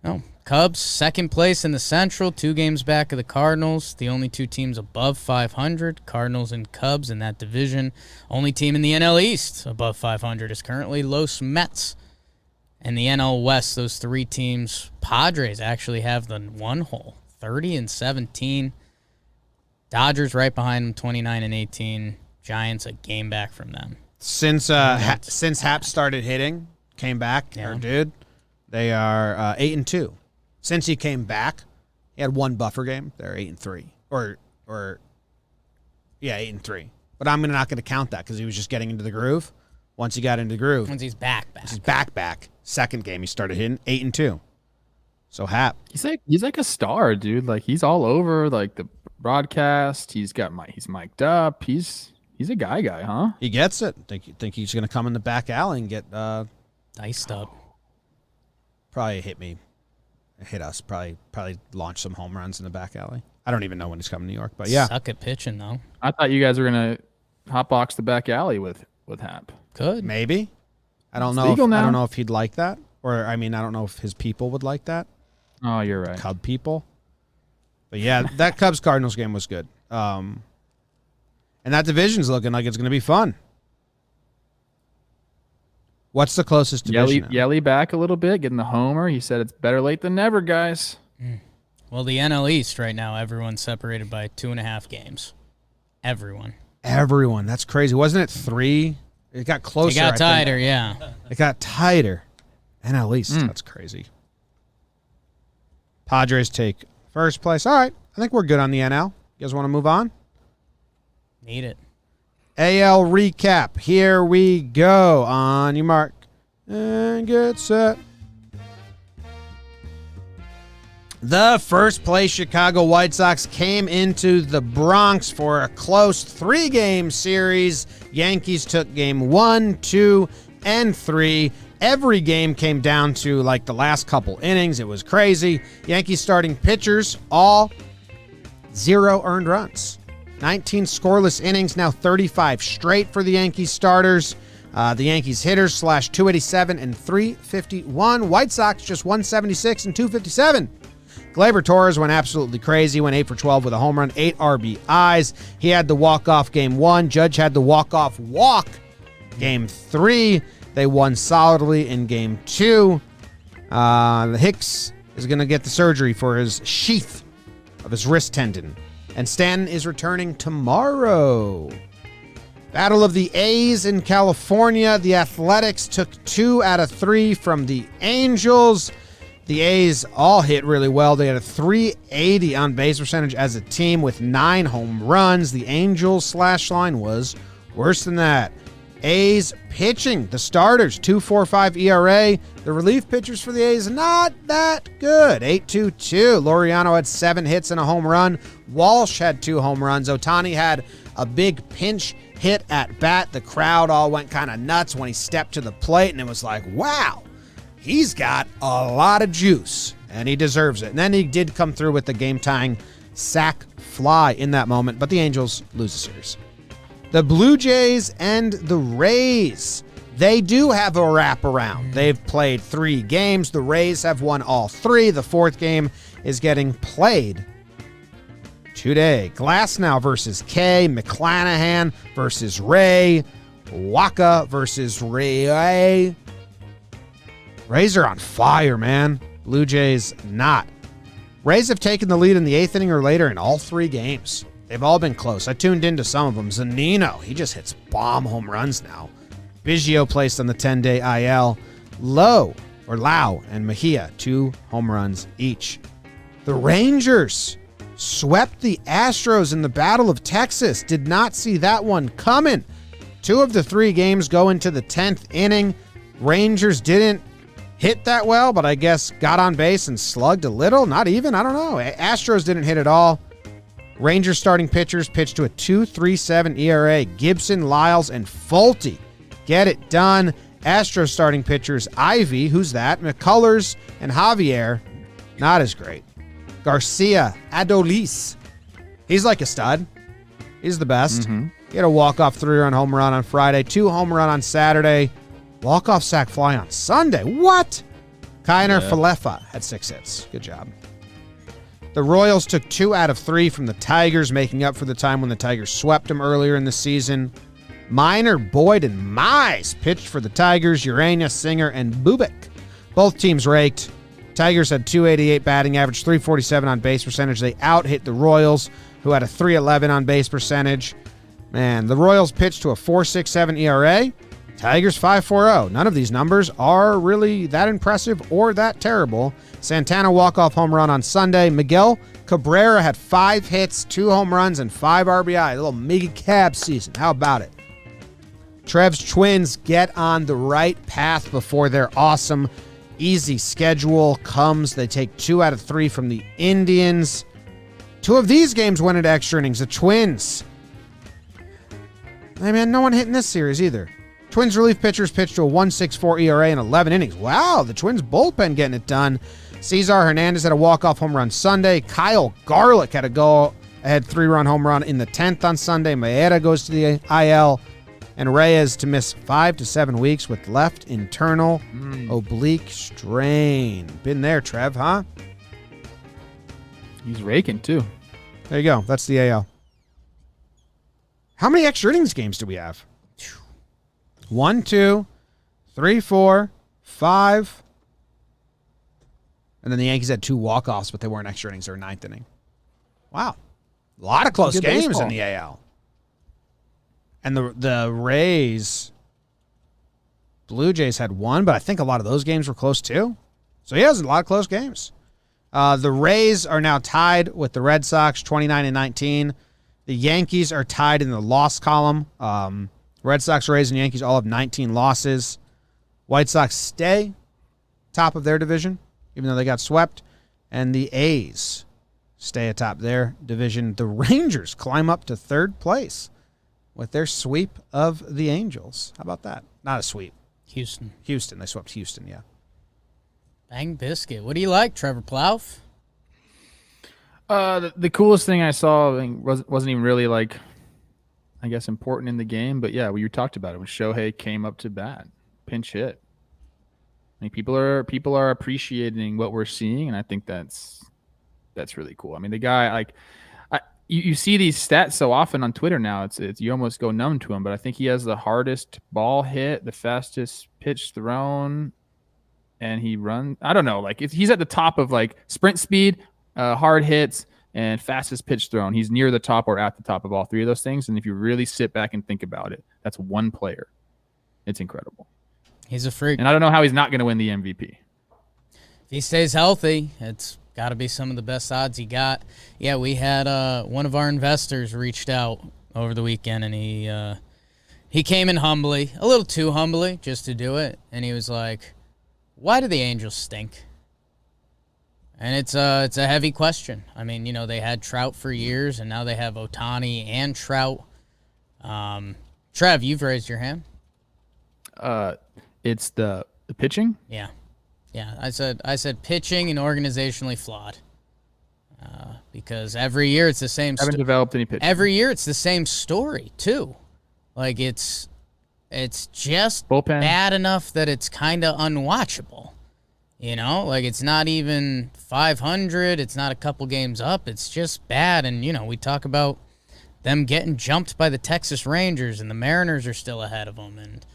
Speaker 3: Oh, Cubs, second place in the Central, 2 games back of the Cardinals. The only 2 teams above 500, Cardinals and Cubs in that division. Only team in the NL East above 500 is currently Los Mets. And the NL West, those 3 teams, Padres actually have the 1 hole, 30-17. Dodgers right behind them, 29-18. Giants a game back from them.
Speaker 1: Since Hap started hitting, came back, dude, they are 8-2. Since he came back, he had 1 buffer game. They're 8-3, or 8-3. But I'm not going to count that because he was just getting into the groove. Once he got into the groove,
Speaker 3: Once he's back.
Speaker 1: Once he's back. Second game he started hitting 8-2. So Hap,
Speaker 2: He's like a star, dude. Like, he's all over like the broadcast. He's mic'd up. He's a guy, huh?
Speaker 1: he gets it. Think he's going to come in the back alley and get
Speaker 3: Diced up.
Speaker 1: probably hit us. Probably launch some home runs in the back alley. I don't even know when he's coming to New York, but yeah.
Speaker 3: Suck at pitching, though.
Speaker 2: I thought you guys were gonna hotbox the back alley with Hap.
Speaker 3: Could.
Speaker 1: Maybe. I don't
Speaker 2: It's
Speaker 1: know.
Speaker 2: legal
Speaker 1: I
Speaker 2: now.
Speaker 1: don't know if he'd like that, or I don't know if his people would like that.
Speaker 2: Oh, you're right.
Speaker 1: Cub people. But yeah, that Cubs Cardinals game was good. And that division's looking like it's going to be fun. What's the closest division?
Speaker 2: Yelly back a little bit, getting the homer. He said it's better late than never, guys.
Speaker 3: Well, the NL East right now, everyone's separated by 2.5 games. Everyone.
Speaker 1: That's crazy. Wasn't it 3? It got closer.
Speaker 3: It got
Speaker 1: I think.
Speaker 3: tighter, yeah.
Speaker 1: It got tighter. NL East. That's crazy. Padres take first place. All right. I think we're good on the NL. You guys want to move on?
Speaker 3: Need it.
Speaker 1: AL recap. Here we go. On your mark and get set. The first place Chicago White Sox came into the Bronx for a close 3-game series. Yankees took game 1, 2, and 3. Every game came down to like the last couple innings. It was crazy. Yankees starting pitchers, all 0 earned runs. 19 scoreless innings, now 35 straight for the Yankees starters. The Yankees hitters slash 287 and 351. White Sox just 176 and 257. Gleyber Torres went absolutely crazy, went 8 for 12 with a home run, 8 RBIs. He had the walk-off game 1. Judge had the walk-off walk game 3. They won solidly in game 2. The Hicks is going to get the surgery for his sheath of his wrist tendon. And Stanton is returning tomorrow. Battle of the A's in California. The Athletics took 2 out of 3 from the Angels. The A's all hit really well. They had a 380 on base percentage as a team with 9 home runs. The Angels slash line was worse than that. A's pitching, the starters, 2.45 ERA. The relief pitchers for the A's, not that good. 8.22. Laureano had 7 hits and a home run. Walsh had 2 home runs. Ohtani had a big pinch hit at bat. The crowd all went kind of nuts when he stepped to the plate, and it was like, wow, he's got a lot of juice, and he deserves it. And then he did come through with the game-tying sac fly in that moment, but the Angels lose the series. The Blue Jays and the Rays, they do have a wraparound. They've played 3 games. The Rays have won all 3. The 4th game is getting played today. Glasnow versus K, McClanahan versus Ray, Waka versus Ray. Rays are on fire, man. Blue Jays not. Rays have taken the lead in the 8th inning or later in all 3 games. They've all been close. I tuned into some of them. Zunino, he just hits bomb home runs now. Biggio placed on the 10-day IL. Lau and Mejia, 2 home runs each. The Rangers swept the Astros in the Battle of Texas. Did not see that one coming. 2 of the 3 games go into the 10th inning. Rangers didn't hit that well, but I guess got on base and slugged a little. Not even. I don't know. Astros didn't hit at all. Rangers starting pitchers pitched to a 2.37 ERA. Gibson, Lyles, and Fulte get it done. Astros starting pitchers, Ivy, who's that? McCullers and Javier, not as great. Garcia, Adolis, he's like a stud. He's the best. He had a walk-off 3-run home run on Friday, 2 home run on Saturday, walk-off sac fly on Sunday. What? Kiner Falefa had 6 hits. Good job. The Royals took 2 out of 3 from the Tigers, making up for the time when the Tigers swept them earlier in the season. Minor, Boyd, and Mize pitched for the Tigers, Urania, Singer, and Bubik. Both teams raked. Tigers had 288 batting average, 347 on base percentage. They out-hit the Royals, who had a 311 on base percentage. Man, the Royals pitched to a 4.67 ERA. Tigers 5.40. None of these numbers are really that impressive or that terrible. Santana walk-off home run on Sunday. Miguel Cabrera had 5 hits, 2 home runs, and 5 RBI. A little Miggy Cab season. How about it? Trev's Twins get on the right path before their awesome, easy schedule comes. They take 2 out of 3 from the Indians. 2 of these games went into extra innings. The Twins. Hey, man, no one hit in this series either. Twins relief pitchers pitched to a 1.64 ERA in 11 innings. Wow, the Twins bullpen getting it done. Cesar Hernandez had a walk-off home run Sunday. Kyle Garlick had a go-ahead 3-run home run in the 10th on Sunday. Maeda goes to the IL. And Reyes to miss 5 to 7 weeks with left internal oblique strain. Been there, Trev, huh?
Speaker 2: He's raking, too.
Speaker 1: There you go. That's the AL. How many extra innings games do we have? 1, 2, 3, 4, 5. And then the Yankees had 2 walk-offs, but they weren't extra innings. They were 9th inning. Wow. A lot of close games baseball in the AL. And the Rays, Blue Jays had 1, but I think a lot of those games were close too. So he has a lot of close games. The Rays are now tied with the Red Sox, 29-19. The Yankees are tied in the loss column. Red Sox, Rays, and Yankees all have 19 losses. White Sox stay top of their division, even though they got swept. And the A's stay atop their division. The Rangers climb up to 3rd place with their sweep of the Angels. How about that? Not a sweep.
Speaker 3: Houston.
Speaker 1: They swept Houston, yeah.
Speaker 3: Bang biscuit. What do you like, Trevor Plouffe?
Speaker 2: The coolest thing I saw wasn't even really, like, I guess, important in the game. But, yeah, you talked about it when Shohei came up to bat. Pinch hit. I mean, people are appreciating what we're seeing, and I think that's really cool. I mean, the guy, like, You see these stats so often on Twitter now. It's you almost go numb to him. But I think he has the hardest ball hit, the fastest pitch thrown, and he runs. I don't know. Like he's at the top of like sprint speed, hard hits, and fastest pitch thrown. He's near the top or at the top of all 3 of those things. And if you really sit back and think about it, that's one player. It's incredible.
Speaker 3: He's a freak,
Speaker 2: and I don't know how he's not going to win the MVP.
Speaker 3: If he stays healthy, it's got to be some of the best odds he got. Yeah, we had one of our investors reached out over the weekend, and he came in humbly, a little too humbly, just to do it. And he was like, "Why do the Angels stink?" And it's a heavy question. I mean, they had Trout for years, and now they have Ohtani and Trout. Trev, you've raised your hand.
Speaker 2: It's the pitching.
Speaker 3: Yeah. Yeah, I said pitching and organizationally flawed. Because every year it's the same.
Speaker 2: Haven't developed any pitching.
Speaker 3: Every year it's the same story too. Like it's just
Speaker 2: bullpen
Speaker 3: bad enough that it's kind of unwatchable. Like it's not even 500. It's not a couple games up. It's just bad. And we talk about them getting jumped by the Texas Rangers, and the Mariners are still ahead of them. And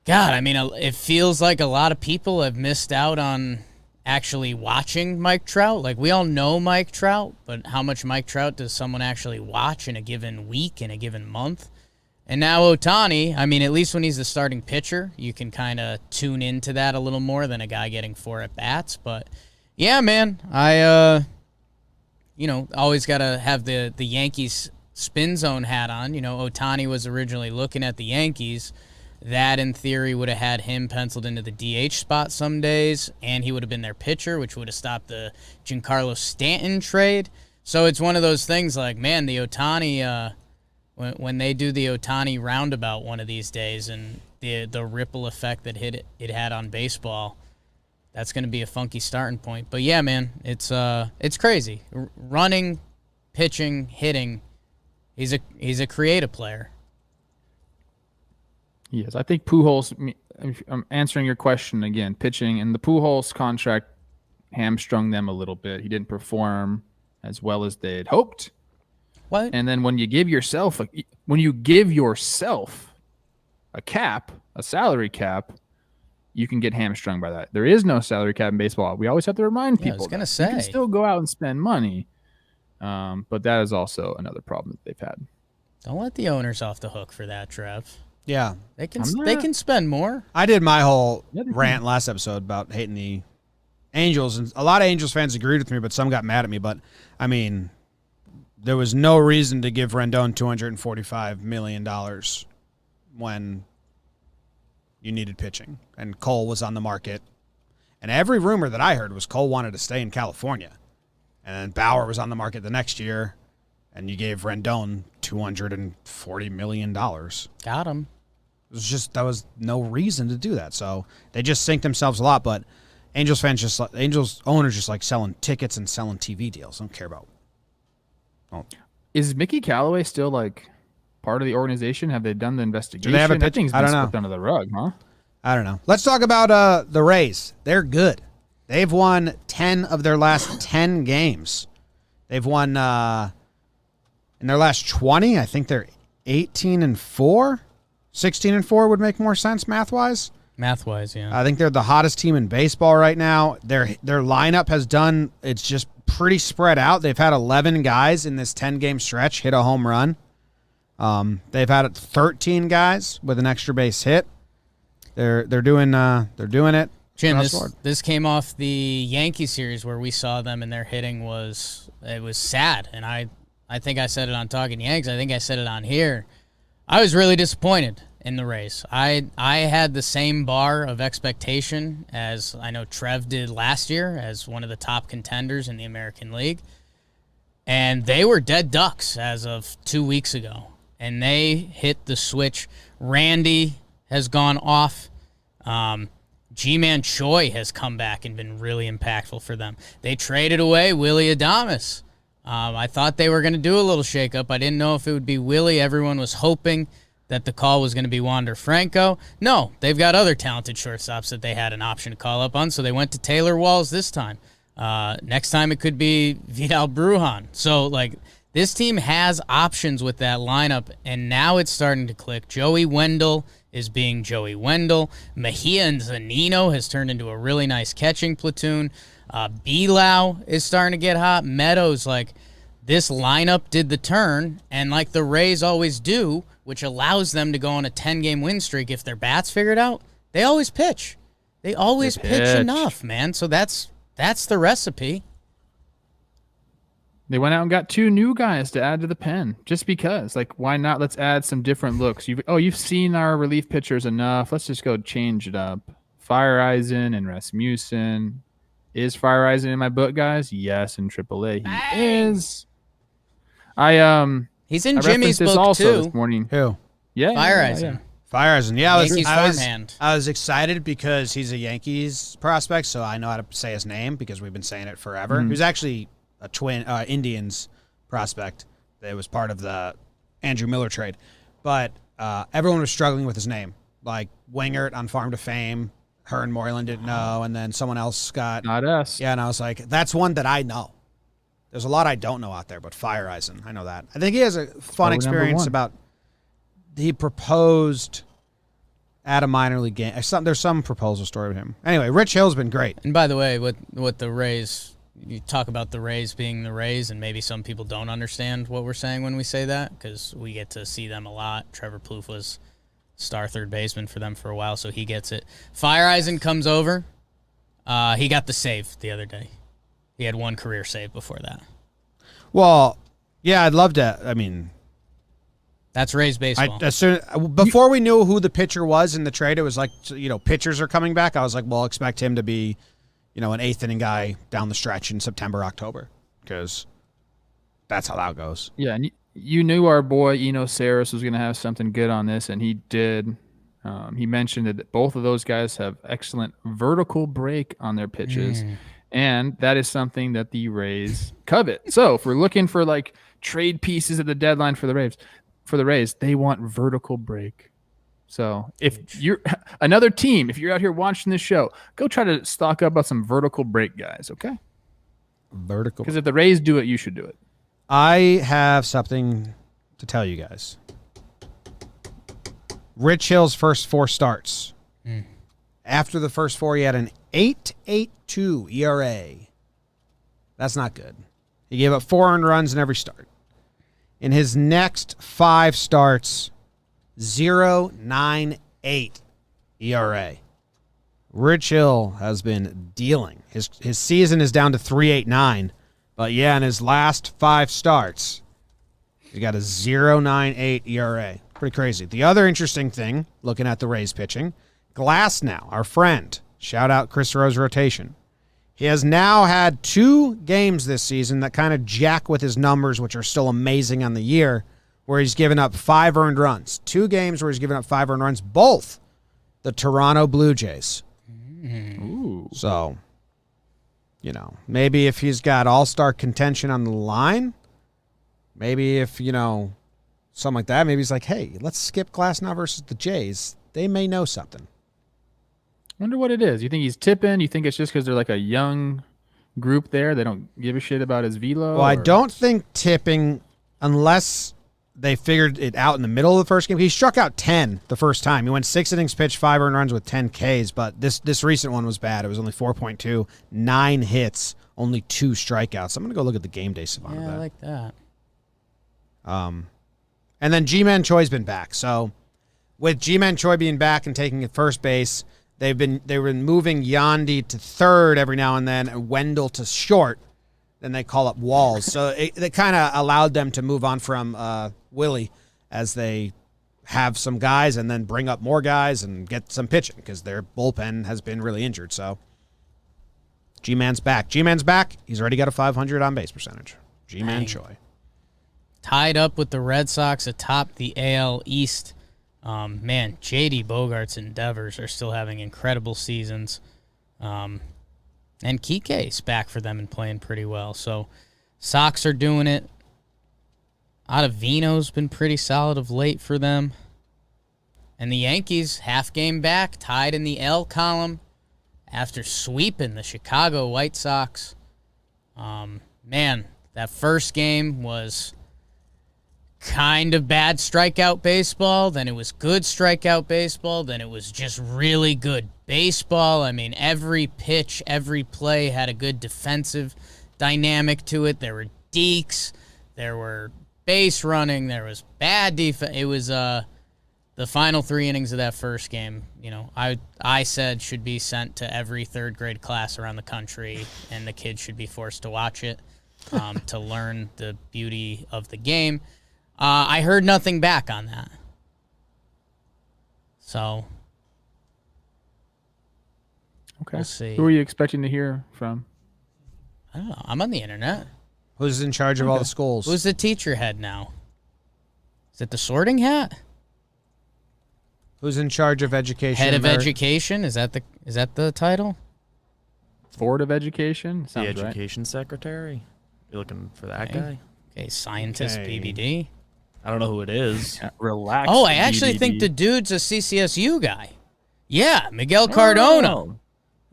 Speaker 3: God, I mean, it feels like a lot of people have missed out on actually watching Mike Trout. Like, we all know Mike Trout, but how much Mike Trout does someone actually watch in a given week, in a given month? And now Ohtani, I mean, at least when he's the starting pitcher, you can kind of tune into that a little more than a guy getting 4 at-bats. But, yeah, man, I, always got to have the Yankees spin zone hat on. Ohtani was originally looking at the Yankees. That, in theory, would have had him penciled into the DH spot some days, and he would have been their pitcher, which would have stopped the Giancarlo Stanton trade. So it's one of those things like, man, the Ohtani, when they do the Ohtani roundabout one of these days and the ripple effect that it had on baseball, that's going to be a funky starting point. But yeah, man, it's crazy. Running, pitching, hitting. He's a creative player.
Speaker 2: Yes, I think Pujols. I'm answering your question again. Pitching and the Pujols contract hamstrung them a little bit. He didn't perform as well as they had hoped.
Speaker 3: What?
Speaker 2: And then when you give yourself a cap, a salary cap, you can get hamstrung by that. There is no salary cap in baseball. We always have to remind people.
Speaker 3: I was gonna
Speaker 2: you
Speaker 3: say,
Speaker 2: can still go out and spend money, but that is also another problem that they've had.
Speaker 3: don't let the owners off the hook for that, Trev.
Speaker 1: Yeah.
Speaker 3: They can spend more.
Speaker 1: I did my whole
Speaker 2: Yeah, they
Speaker 1: rant last episode about hating the Angels, and a lot of Angels fans agreed with me, but some got mad at me. But, I mean, there was no reason to give Rendon $245 million when you needed pitching, and Cole was on the market. And every rumor that I heard was Cole wanted to stay in California. And then Bauer was on the market the next year, and you gave Rendon $240 million.
Speaker 3: Got him.
Speaker 1: It was just, that was no reason to do that. So they just sink themselves a lot. But Angels owners just like selling tickets and selling TV deals. Don't care about.
Speaker 2: Is Mickey Callaway still like part of the organization? Have they done the investigation?
Speaker 1: Do they have a pitch?
Speaker 2: That thing's
Speaker 1: I
Speaker 2: been
Speaker 1: don't know.
Speaker 2: swept under the rug, huh?
Speaker 1: I don't know. Let's talk about the Rays. They're good. They've won 10 of their last 10 games. They've won in their last 20. I think they're 18-4. 16-4 would make more sense math-wise.
Speaker 3: Math-wise, yeah.
Speaker 1: I think they're the hottest team in baseball right now. Their lineup has done, it's just pretty spread out. They've had 11 guys in this 10-game stretch hit a home run. They've had 13 guys with an extra base hit. They're doing it.
Speaker 3: Jim,
Speaker 1: across the board.
Speaker 3: this came off the Yankee series where we saw them and their hitting was sad. And I think I said it on Talkin' Yanks. I think I said it on here. I was really disappointed in the Rays. I had the same bar of expectation as I know Trev did last year as one of the top contenders in the American League. And they were dead ducks as of 2 weeks ago. And they hit the switch. Randy has gone off. G-Man Choi has come back and been really impactful for them. They traded away Willie Adames. I thought they were going to do a little shakeup. I didn't know if it would be Willie. Everyone was hoping that the call was going to be Wander Franco. No, they've got other talented shortstops that they had an option to call up on, so they went to Taylor Walls this time. Next time it could be Vidal Brujan. So, this team has options with that lineup, and now it's starting to click. Joey Wendell is being Joey Wendell. Mejia and Zanino has turned into a really nice catching platoon. Bilao is starting to get hot. Meadows, this lineup did the turn, and like the Rays always do, which allows them to go on a 10-game win streak if their bats figured out, they always pitch. They always pitch enough, man. So that's the recipe.
Speaker 2: They went out and got 2 new guys to add to the pen just because. Why not? Let's add some different looks. You've seen our relief pitchers enough. Let's just go change it up. Fireisen and Rasmussen. Is Fireisen in my book, guys? Yes, in AAA he is.
Speaker 3: He's in
Speaker 2: I
Speaker 3: Jimmy's
Speaker 2: referenced this
Speaker 3: book
Speaker 2: also
Speaker 3: too.
Speaker 2: This morning.
Speaker 1: Who?
Speaker 2: Yeah,
Speaker 3: Fireisen.
Speaker 1: Fireisen. Yeah,
Speaker 3: Yankees farmhand.
Speaker 1: I was excited because he's a Yankees prospect, so I know how to say his name because we've been saying it forever.
Speaker 2: Mm-hmm.
Speaker 1: He was actually a twin Indians prospect. That was part of the Andrew Miller trade. But everyone was struggling with his name. Like Wingert on Farm to Fame, her and Moreland didn't know, and then someone else got...
Speaker 2: Not us.
Speaker 1: Yeah, and I was like, that's one that I know. There's a lot I don't know out there, but Fireisen, I know that. I think he has a fun experience about... He proposed at a minor league game. There's some proposal story with him. Anyway, Rich Hill's been great.
Speaker 3: And by the way, with the Rays, you talk about the Rays being the Rays, and maybe some people don't understand what we're saying when we say that because we get to see them a lot. Trevor Plouffe was star third baseman for them for a while, so he gets it. Fireisen comes over. He got the save the other day. He had one career save before that.
Speaker 1: Well, yeah, I'd love to. I mean,
Speaker 3: That's Rays baseball.
Speaker 1: Before we knew who the pitcher was in the trade, it was like, pitchers are coming back. I was like, well, expect him to be, an eighth inning guy down the stretch in September, October, because that's how that goes.
Speaker 2: Yeah, and you knew our boy Eno Saris was going to have something good on this, and he did. He mentioned that both of those guys have excellent vertical break on their pitches, and that is something that the Rays covet. So if we're looking for like trade pieces at the deadline for the Rays, they want vertical break. So if you're another team, if you're out here watching this show, go try to stock up on some vertical break guys, okay?
Speaker 1: Vertical.
Speaker 2: Because if the Rays do it, you should do it.
Speaker 1: I have something to tell you guys. Rich Hill's first 4 starts. After the first 4, he had an 8.82 ERA. That's not good. He gave up 4 earned runs in every start. In his next 5 starts, 0.98 ERA. Rich Hill has been dealing. His season is down to 3.89, but yeah, in his last 5 starts, he got a 0.98 ERA. Pretty crazy. The other interesting thing, looking at the Rays pitching, Glasnow, our friend, shout out Chris Rose rotation. He has now had 2 games this season that kind of jack with his numbers, which are still amazing on the year, where he's given up 5 earned runs. 2 games where he's given up 5 earned runs, both the Toronto Blue Jays.
Speaker 2: Ooh.
Speaker 1: So, maybe if he's got all-star contention on the line, maybe if, something like that, maybe he's like, hey, let's skip Glasnow versus the Jays. They may know something.
Speaker 2: Wonder what it is. You think he's tipping? You think it's just because they're like a young group there? They don't give a shit about his velo?
Speaker 1: Well, I don't think tipping, unless they figured it out in the middle of the first game. He struck out 10 the first time. He went 6 innings pitched, 5 earned runs with 10 Ks, but this recent one was bad. It was only 4.2, 9 hits, only 2 strikeouts. I'm going to go look at the game day savant of that.
Speaker 3: I like that.
Speaker 1: And then G-Man Choi's been back. So with G-Man Choi being back and taking at first base, they were moving Yandy to third every now and then, and Wendell to short. Then they call up Walls. So it kind of allowed them to move on from Willie as they have some guys and then bring up more guys and get some pitching because their bullpen has been really injured. So G-Man's back. G-Man's back. He's already got a 500 on base percentage. G-Man Choi.
Speaker 3: Tied up with the Red Sox atop the AL East. Man, J.D. Bogart's endeavors are still having incredible seasons. And Kike's back for them and playing pretty well. So Sox are doing it. Ottavino's been pretty solid of late for them. And the Yankees, half game back, tied in the L column after sweeping the Chicago White Sox. Man, that first game was kind of bad strikeout baseball, then it was good strikeout baseball, then it was just really good baseball. I mean, every pitch, every play had a good defensive dynamic to it. There were dekes, there were base running, there was bad defense. It was the final 3 innings of that first game, I said should be sent to every third grade class around the country, and the kids should be forced to watch it to learn the beauty of the game. I heard nothing back on that. So,
Speaker 2: okay.
Speaker 3: We'll see.
Speaker 2: Who are you expecting to hear from?
Speaker 3: I don't know. I'm on the internet.
Speaker 1: Who's in charge of all the schools?
Speaker 3: Who's the teacher head now? Is it the Sorting Hat?
Speaker 1: Who's in charge of education?
Speaker 3: Head of education? Is that the title?
Speaker 2: Board of Education?
Speaker 4: The
Speaker 2: Sounds right.
Speaker 4: education secretary. You looking for that guy?
Speaker 3: Okay, scientist
Speaker 1: Okay.
Speaker 3: BBD.
Speaker 4: I don't know who it is.
Speaker 2: Yeah, relax.
Speaker 3: Oh, I actually
Speaker 2: BBD.
Speaker 3: think the dude's a CCSU guy. Yeah, Miguel Cardona.
Speaker 2: Oh.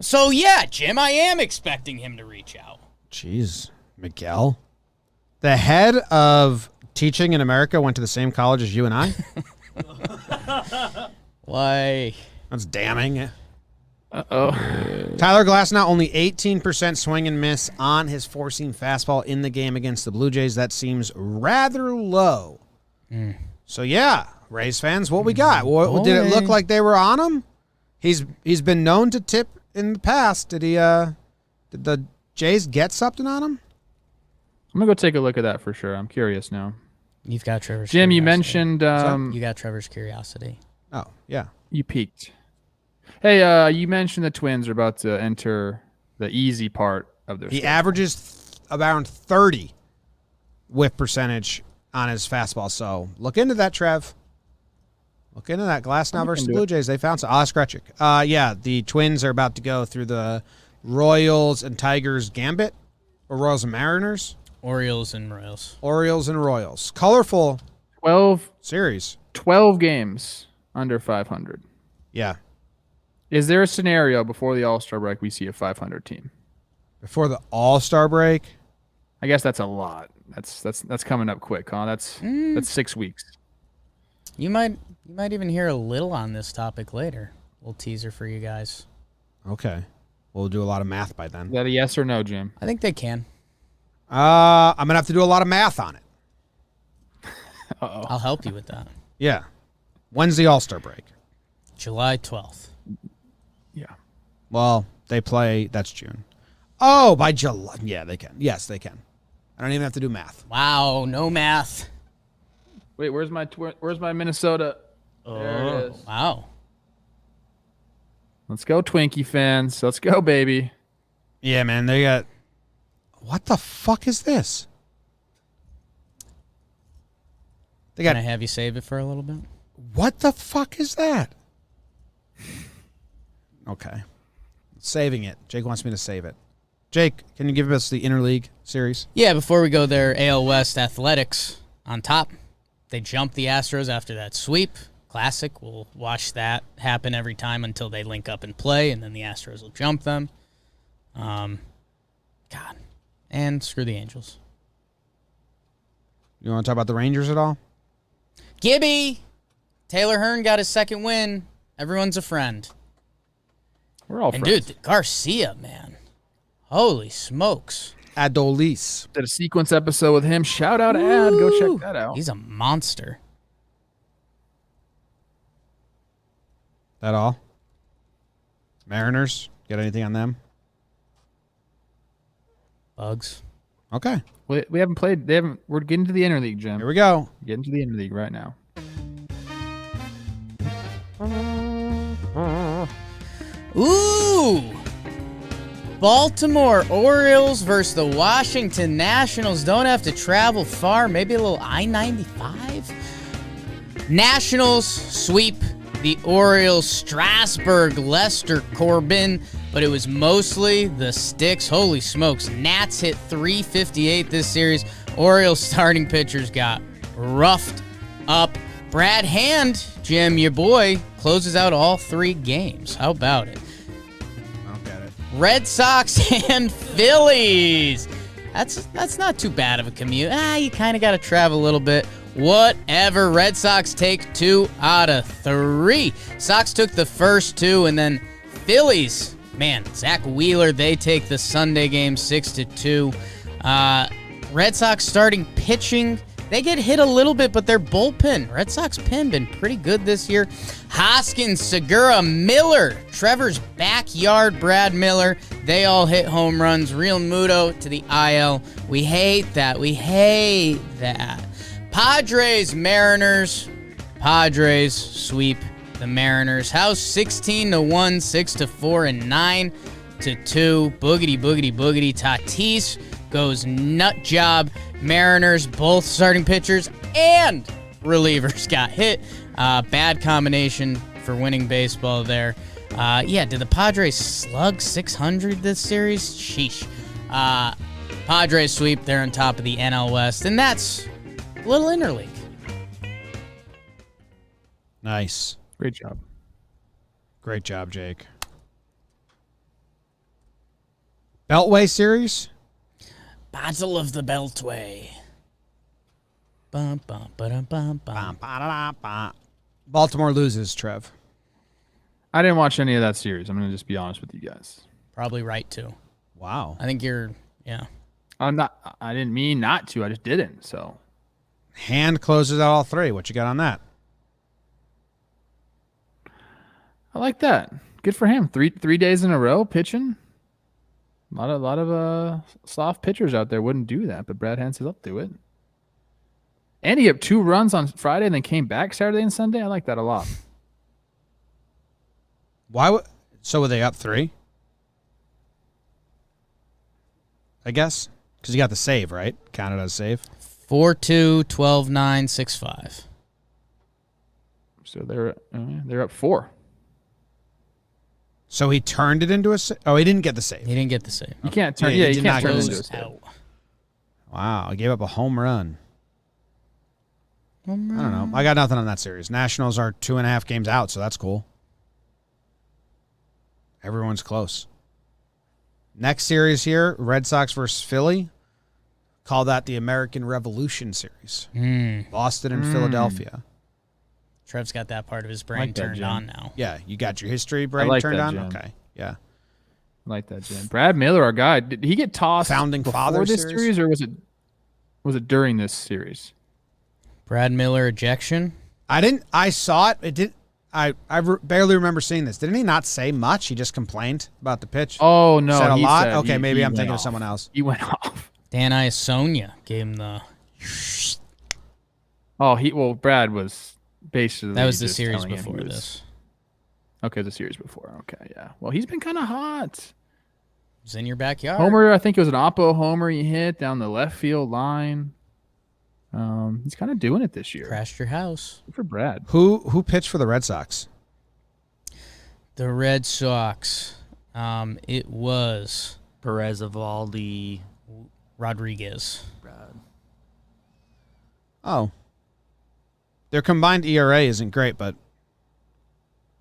Speaker 3: So, yeah, Jim, I am expecting him to reach out.
Speaker 1: Jeez, Miguel. The head of teaching in America went to the same college as you and I?
Speaker 3: Why?
Speaker 1: That's damning.
Speaker 2: Uh-oh.
Speaker 1: Tyler Glasnow, only 18% swing and miss on his four-seam fastball in the game against the Blue Jays. That seems rather low. So, yeah, Rays fans, what we got? Did it look like they were on him? He's been known to tip in the past. Did the Jays get something on him?
Speaker 2: I'm going to go take a look at that for sure. I'm curious now.
Speaker 3: You've got Trevor's
Speaker 2: Jim, you
Speaker 3: curiosity.
Speaker 2: mentioned
Speaker 3: You got Trevor's curiosity.
Speaker 1: Oh, yeah.
Speaker 2: you peaked. Hey, you mentioned the Twins are about to enter the easy part of their
Speaker 1: He
Speaker 2: schedule.
Speaker 1: averages around 30 whiff percentage on his fastball. So look into that, Trev. Look into that. Glass now versus the Blue Jays. They found some. Ask Kretchik. Yeah, the Twins are about to go through the Royals and Tigers gambit, or Royals and Mariners.
Speaker 3: Orioles and Royals.
Speaker 1: Orioles and Royals. Colorful
Speaker 2: 12
Speaker 1: series.
Speaker 2: 12 games under 500.
Speaker 1: Yeah.
Speaker 2: Is there a scenario before the All-Star break we see a 500 team?
Speaker 1: Before the All-Star break.
Speaker 2: I guess that's a lot. That's coming up quick, huh? That's 6 weeks.
Speaker 3: You might even hear a little on this topic later. Little teaser for you guys.
Speaker 1: Okay. We'll do a lot of math by then.
Speaker 2: Is that a yes or no, Jim?
Speaker 3: I think they can.
Speaker 1: I'm going to have to do a lot of math on it.
Speaker 2: Uh-oh.
Speaker 3: I'll help you with that.
Speaker 1: Yeah. When's the All-Star break?
Speaker 3: July 12th.
Speaker 2: Yeah.
Speaker 1: Well, they play, that's June. Oh, by July. Yeah, they can. Yes, they can. I don't even have to do math.
Speaker 3: Wow, no math.
Speaker 2: Wait, where's my Minnesota? There it is.
Speaker 3: Wow.
Speaker 2: Let's go, Twinkie fans. Let's go, baby.
Speaker 1: Yeah, man, they got... What the fuck is this? They got...
Speaker 3: Can I have you save it for a little bit?
Speaker 1: What the fuck is that? Okay. Saving it. Jake wants me to save it. Jake, can you give us the Interleague series?
Speaker 3: Yeah, before we go there, AL West Athletics on top. They jumped the Astros after that sweep. Classic. We'll watch that happen every time until they link up and play, and then the Astros will jump them. God. And screw the Angels.
Speaker 1: You want to talk about the Rangers at all?
Speaker 3: Gibby! Taylor Hearn got his second win. Everyone's a friend.
Speaker 2: We're all
Speaker 3: And
Speaker 2: friends.
Speaker 3: dude, Garcia, man. Holy smokes.
Speaker 1: Adolis.
Speaker 2: Did a sequence episode with him. Shout out Ad. Go check that out.
Speaker 3: He's a monster.
Speaker 1: That all? Mariners? Got anything on them?
Speaker 3: Bugs.
Speaker 1: Okay.
Speaker 2: We haven't played. We're getting to the Interleague, Jim.
Speaker 1: Here we go.
Speaker 2: Getting to the Interleague right now.
Speaker 3: Ooh! Baltimore Orioles versus the Washington Nationals. Don't have to travel far. Maybe a little I-95. Nationals sweep the Orioles. Strasburg, Lester, Corbin. But it was mostly the sticks. Holy smokes. Nats hit 358 this series. Orioles starting pitchers got roughed up. Brad Hand, Jim, your boy, closes out all 3 games. How about it?
Speaker 1: I don't get it.
Speaker 3: Red Sox and Phillies. That's not too bad of a commute. You kind of got to travel a little bit. Whatever. Red Sox take 2 out of 3. Sox took the first 2, and then Phillies, man, Zach Wheeler, they take the Sunday game 6-2. Red Sox starting pitching. They get hit a little bit, but their bullpen, Red Sox pen, been pretty good this year. Hoskins, Segura, Miller, Trevor's backyard, Brad Miller. They all hit home runs. Real Muto to the IL. We hate that. We hate that. Padres, Mariners. Padres sweep the Mariners. House 16-1, 6-4, and 9-2. Boogity, boogity, boogity. Tatis goes nut job. Mariners, both starting pitchers and relievers got hit. Bad combination for winning baseball there. Did the Padres slug 600 this series? Sheesh. Padres sweep. They're on top of the NL West, and that's a little interleague.
Speaker 1: Nice.
Speaker 2: Great job.
Speaker 1: Great job, Jake. Beltway series?
Speaker 3: Battle of the Beltway. Bum, bum, ba-dum, bum, bum.
Speaker 1: Baltimore loses, Trev.
Speaker 2: I didn't watch any of that series. I'm going to just be honest with you guys.
Speaker 3: Probably right, too.
Speaker 1: Wow.
Speaker 3: I think you're, yeah.
Speaker 2: I didn't mean not to. I just didn't. So
Speaker 1: Hand closes out all 3. What you got on that?
Speaker 2: I like that. Good for him. Three days in a row pitching. A lot of soft pitchers out there wouldn't do that, but Brad Hand says, "I'll do it." And he had 2 runs on Friday and then came back Saturday and Sunday. I like that a lot.
Speaker 1: So were they up 3? I guess because you got the save, right? Counted as save.
Speaker 3: 4-2, 12-9, 6-5.
Speaker 2: So they're up 4.
Speaker 1: So he turned it into a save. Oh, he didn't get the save.
Speaker 3: He didn't get the save.
Speaker 2: You can't turn.
Speaker 1: Yeah,
Speaker 2: Yeah,
Speaker 1: he
Speaker 2: you
Speaker 1: did
Speaker 2: can't
Speaker 1: not
Speaker 2: turn
Speaker 1: get
Speaker 2: it
Speaker 1: the
Speaker 2: into a
Speaker 1: save.
Speaker 2: save.
Speaker 3: Out.
Speaker 1: Wow, he gave up a home run.
Speaker 3: Home
Speaker 1: I don't know. I got nothing on that series. Nationals are 2.5 games out, so that's cool. Everyone's close. Next series here, Red Sox versus Philly. Call that the American Revolution series. Boston and Philadelphia.
Speaker 3: Trev's got that part of his brain
Speaker 2: Like that,
Speaker 3: turned
Speaker 2: Jim.
Speaker 3: on now.
Speaker 1: Yeah, you got your history brain
Speaker 2: like
Speaker 1: turned
Speaker 2: that,
Speaker 1: on?
Speaker 2: Jim.
Speaker 1: Okay, yeah.
Speaker 2: I like that, Jim. Brad Miller, our guy. Did he get tossed
Speaker 1: Founding
Speaker 2: before
Speaker 1: Father
Speaker 2: this
Speaker 1: series?
Speaker 2: series, or was it during this series?
Speaker 3: Brad Miller ejection.
Speaker 1: I saw it. It did. Barely remember seeing this. Didn't he not say much? He just complained about the pitch.
Speaker 2: Oh no,
Speaker 1: said a
Speaker 2: he
Speaker 1: lot.
Speaker 2: said
Speaker 1: Okay, maybe
Speaker 2: he
Speaker 1: I'm
Speaker 2: went
Speaker 1: thinking of
Speaker 2: off.
Speaker 1: someone else.
Speaker 2: He went off.
Speaker 3: Dan Iasonia gave him the.
Speaker 2: Oh, Brad was basically.
Speaker 3: That was the
Speaker 2: just
Speaker 3: series
Speaker 2: telling him he
Speaker 3: before
Speaker 2: was-
Speaker 3: this.
Speaker 2: Okay, the series before. Okay, yeah. Well, he's been kind of hot.
Speaker 3: It was in your backyard.
Speaker 2: Homer, I think it was an Oppo homer he hit down the left field line. He's kind of doing it this year.
Speaker 3: Crashed your house.
Speaker 2: Good for Brad.
Speaker 1: Who pitched for the Red Sox?
Speaker 3: The Red Sox. It was
Speaker 4: Perez, Evaldi,
Speaker 3: Rodriguez.
Speaker 1: Oh. Their combined ERA isn't great, but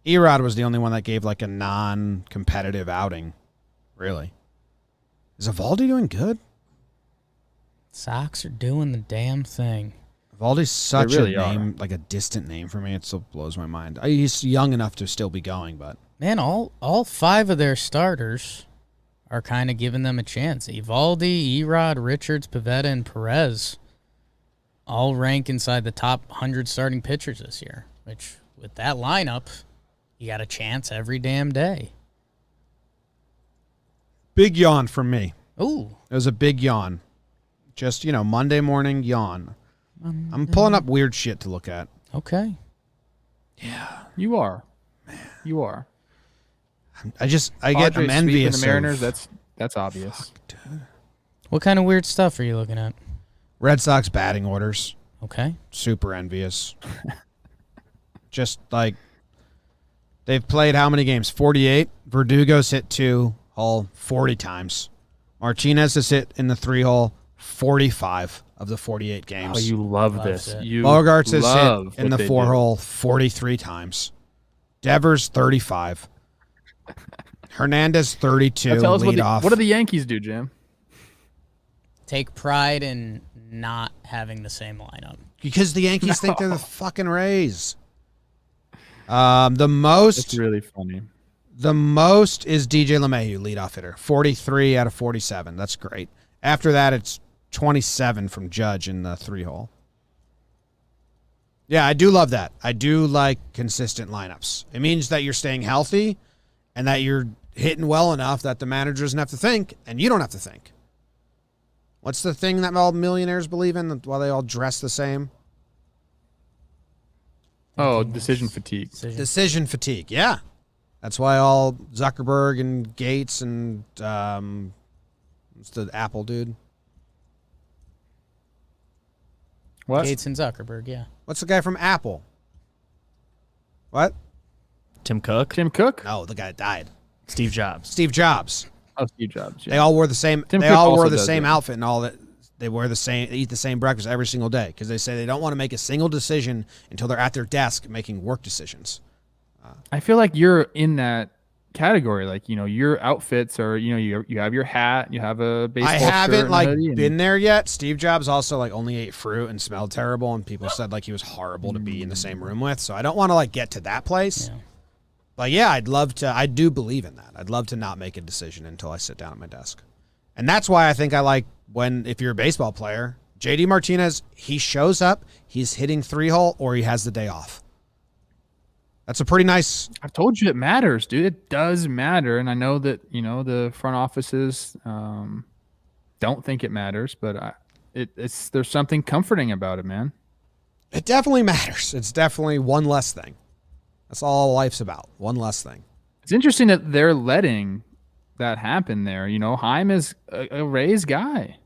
Speaker 1: Erod was the only one that gave like a non-competitive outing. Really. Is Evaldi doing good?
Speaker 3: Sox are doing the damn thing.
Speaker 1: Evaldi's such
Speaker 2: really
Speaker 1: a
Speaker 2: are.
Speaker 1: name, like a distant name for me. It still blows my mind. He's young enough to still be going, but
Speaker 3: Man, all 5 of their starters are kind of giving them a chance. Evaldi, Erod, Richards, Pivetta, and Perez all rank inside the top 100 starting pitchers this year, which with that lineup, you got a chance every damn day.
Speaker 1: big yawn from me.
Speaker 3: Ooh.
Speaker 1: It was a big yawn. Just, Monday morning yawn. I'm pulling up weird shit to look at.
Speaker 3: Okay.
Speaker 2: You are. You are.
Speaker 1: I'm envious
Speaker 2: Sweeping the
Speaker 1: of
Speaker 2: Mariners. That's obvious.
Speaker 3: What kind of weird stuff are you looking at?
Speaker 1: Red Sox batting orders.
Speaker 3: Okay.
Speaker 1: Super envious. Just like they've played how many games? 48. Verdugo's hit 2 hole 40 times. Martinez has hit in the 3 hole 45 of the 48 games.
Speaker 2: Oh, you love
Speaker 3: Loves
Speaker 2: this.
Speaker 3: it.
Speaker 2: You
Speaker 1: Bogarts has
Speaker 2: love
Speaker 1: hit in
Speaker 2: what
Speaker 1: the
Speaker 2: they
Speaker 1: 4
Speaker 2: do.
Speaker 1: hole 43 times. Devers 35. Hernandez 32.
Speaker 2: Now tell us
Speaker 1: lead off.
Speaker 2: what do the Yankees do, Jim?
Speaker 3: Take pride in not having the same lineup.
Speaker 1: Because the Yankees think they're the fucking Rays. The most
Speaker 2: It's really funny.
Speaker 1: The most is DJ LeMahieu, leadoff hitter. 43 out of 47. That's great. After that, it's 27 from Judge in the 3 hole. Yeah, I do love that. I do like consistent lineups. It means that you're staying healthy and that you're hitting well enough that the manager doesn't have to think and you don't have to think. What's the thing that all millionaires believe in while they all dress the same?
Speaker 2: Oh, decision fatigue.
Speaker 1: Decision fatigue, yeah. That's why all Zuckerberg and Gates and what's the Apple dude?
Speaker 2: What?
Speaker 3: Gates and Zuckerberg, yeah.
Speaker 1: What's the guy from Apple? What?
Speaker 4: Tim Cook,
Speaker 2: Tim Cook?
Speaker 1: No, the guy that died.
Speaker 4: Steve Jobs.
Speaker 1: Steve Jobs.
Speaker 2: Oh, Steve Jobs. Yeah.
Speaker 1: They all wore the same.
Speaker 2: Tim
Speaker 1: they
Speaker 2: Cook
Speaker 1: all
Speaker 2: also
Speaker 1: wore the
Speaker 2: does
Speaker 1: same
Speaker 2: it.
Speaker 1: outfit and all that. They wear the same, eat the same breakfast every single day because they say they don't want to make a single decision until they're at their desk making work decisions.
Speaker 2: I feel like you're in that category. Like, your outfits are, you have your hat, you have a baseball
Speaker 1: I
Speaker 2: shirt
Speaker 1: haven't
Speaker 2: and a hoodie, and-
Speaker 1: been there yet. Steve Jobs also only ate fruit and smelled terrible, and people said he was horrible to be in the same room with. So I don't want to get to that place.
Speaker 3: Yeah.
Speaker 1: But yeah, I'd love to. I do believe in that. I'd love to not make a decision until I sit down at my desk, and that's why I think I like if you're a baseball player, JD Martinez, he shows up, he's hitting 3 hole, or he has the day off. That's a pretty nice.
Speaker 2: I've told you it matters, dude. It does matter. And I know that, the front offices don't think it matters, but there's something comforting about it, man.
Speaker 1: It definitely matters. It's definitely one less thing. That's all life's about. One less thing.
Speaker 2: It's interesting that they're letting that happen there. You know, Heim is a Rays guy.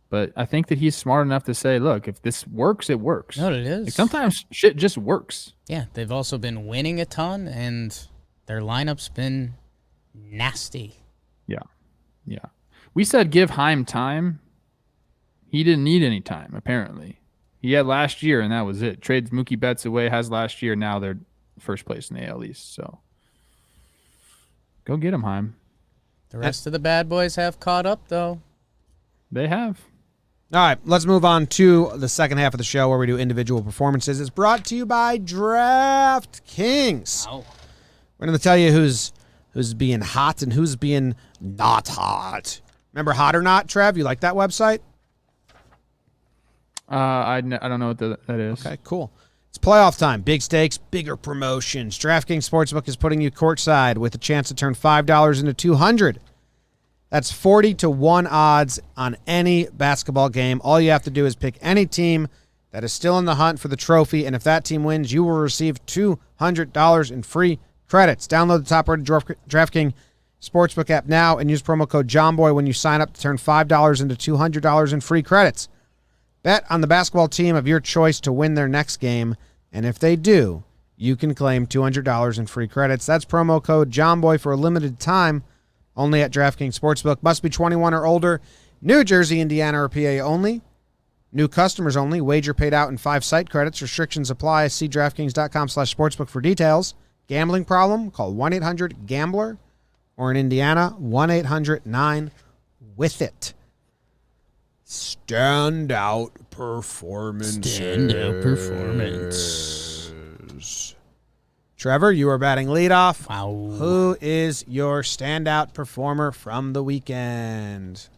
Speaker 2: But I think that he's smart enough to say, look, if this works, it works.
Speaker 3: No, it is.
Speaker 2: Like, sometimes shit just works.
Speaker 3: Yeah, they've also been winning a ton, and their lineup's been nasty.
Speaker 2: Yeah. Yeah. We said give Heim time. He didn't need any time, apparently. He had last year, and that was it. Trades Mookie Betts away, has last year. Now they're first place in the AL East. So go get him, Heim.
Speaker 3: The rest of the bad boys have caught up, though.
Speaker 2: They have.
Speaker 1: All right, let's move on to the second half of the show where we do individual performances. It's brought to you by DraftKings.
Speaker 3: Wow.
Speaker 1: We're going to tell you who's being hot and who's being not hot. Remember Hot or Not, Trev? You like that website?
Speaker 2: I don't know what that is.
Speaker 1: Okay, cool. It's playoff time. Big stakes, bigger promotions. DraftKings Sportsbook is putting you courtside with a chance to turn $5 into $200. That's 40-1 odds on any basketball game. All you have to do is pick any team that is still in the hunt for the trophy, and if that team wins, you will receive $200 in free credits. Download the top-rated DraftKings Sportsbook app now and use promo code JOMBOY when you sign up to turn $5 into $200 in free credits. Bet on the basketball team of your choice to win their next game, and if they do, you can claim $200 in free credits. That's promo code JOMBOY for a limited time. Only at DraftKings Sportsbook. Must be 21 or older. New Jersey, Indiana, or PA only. New customers only. Wager paid out in 5 site credits. Restrictions apply. See DraftKings.com/sportsbook for details. Gambling problem? Call 1-800-GAMBLER. Or in Indiana, 1-800-9-WITH-IT. Standout Performances.
Speaker 3: Standout Performance.
Speaker 1: Trevor, you are batting leadoff.
Speaker 3: Wow.
Speaker 1: Who is your standout performer from the weekend?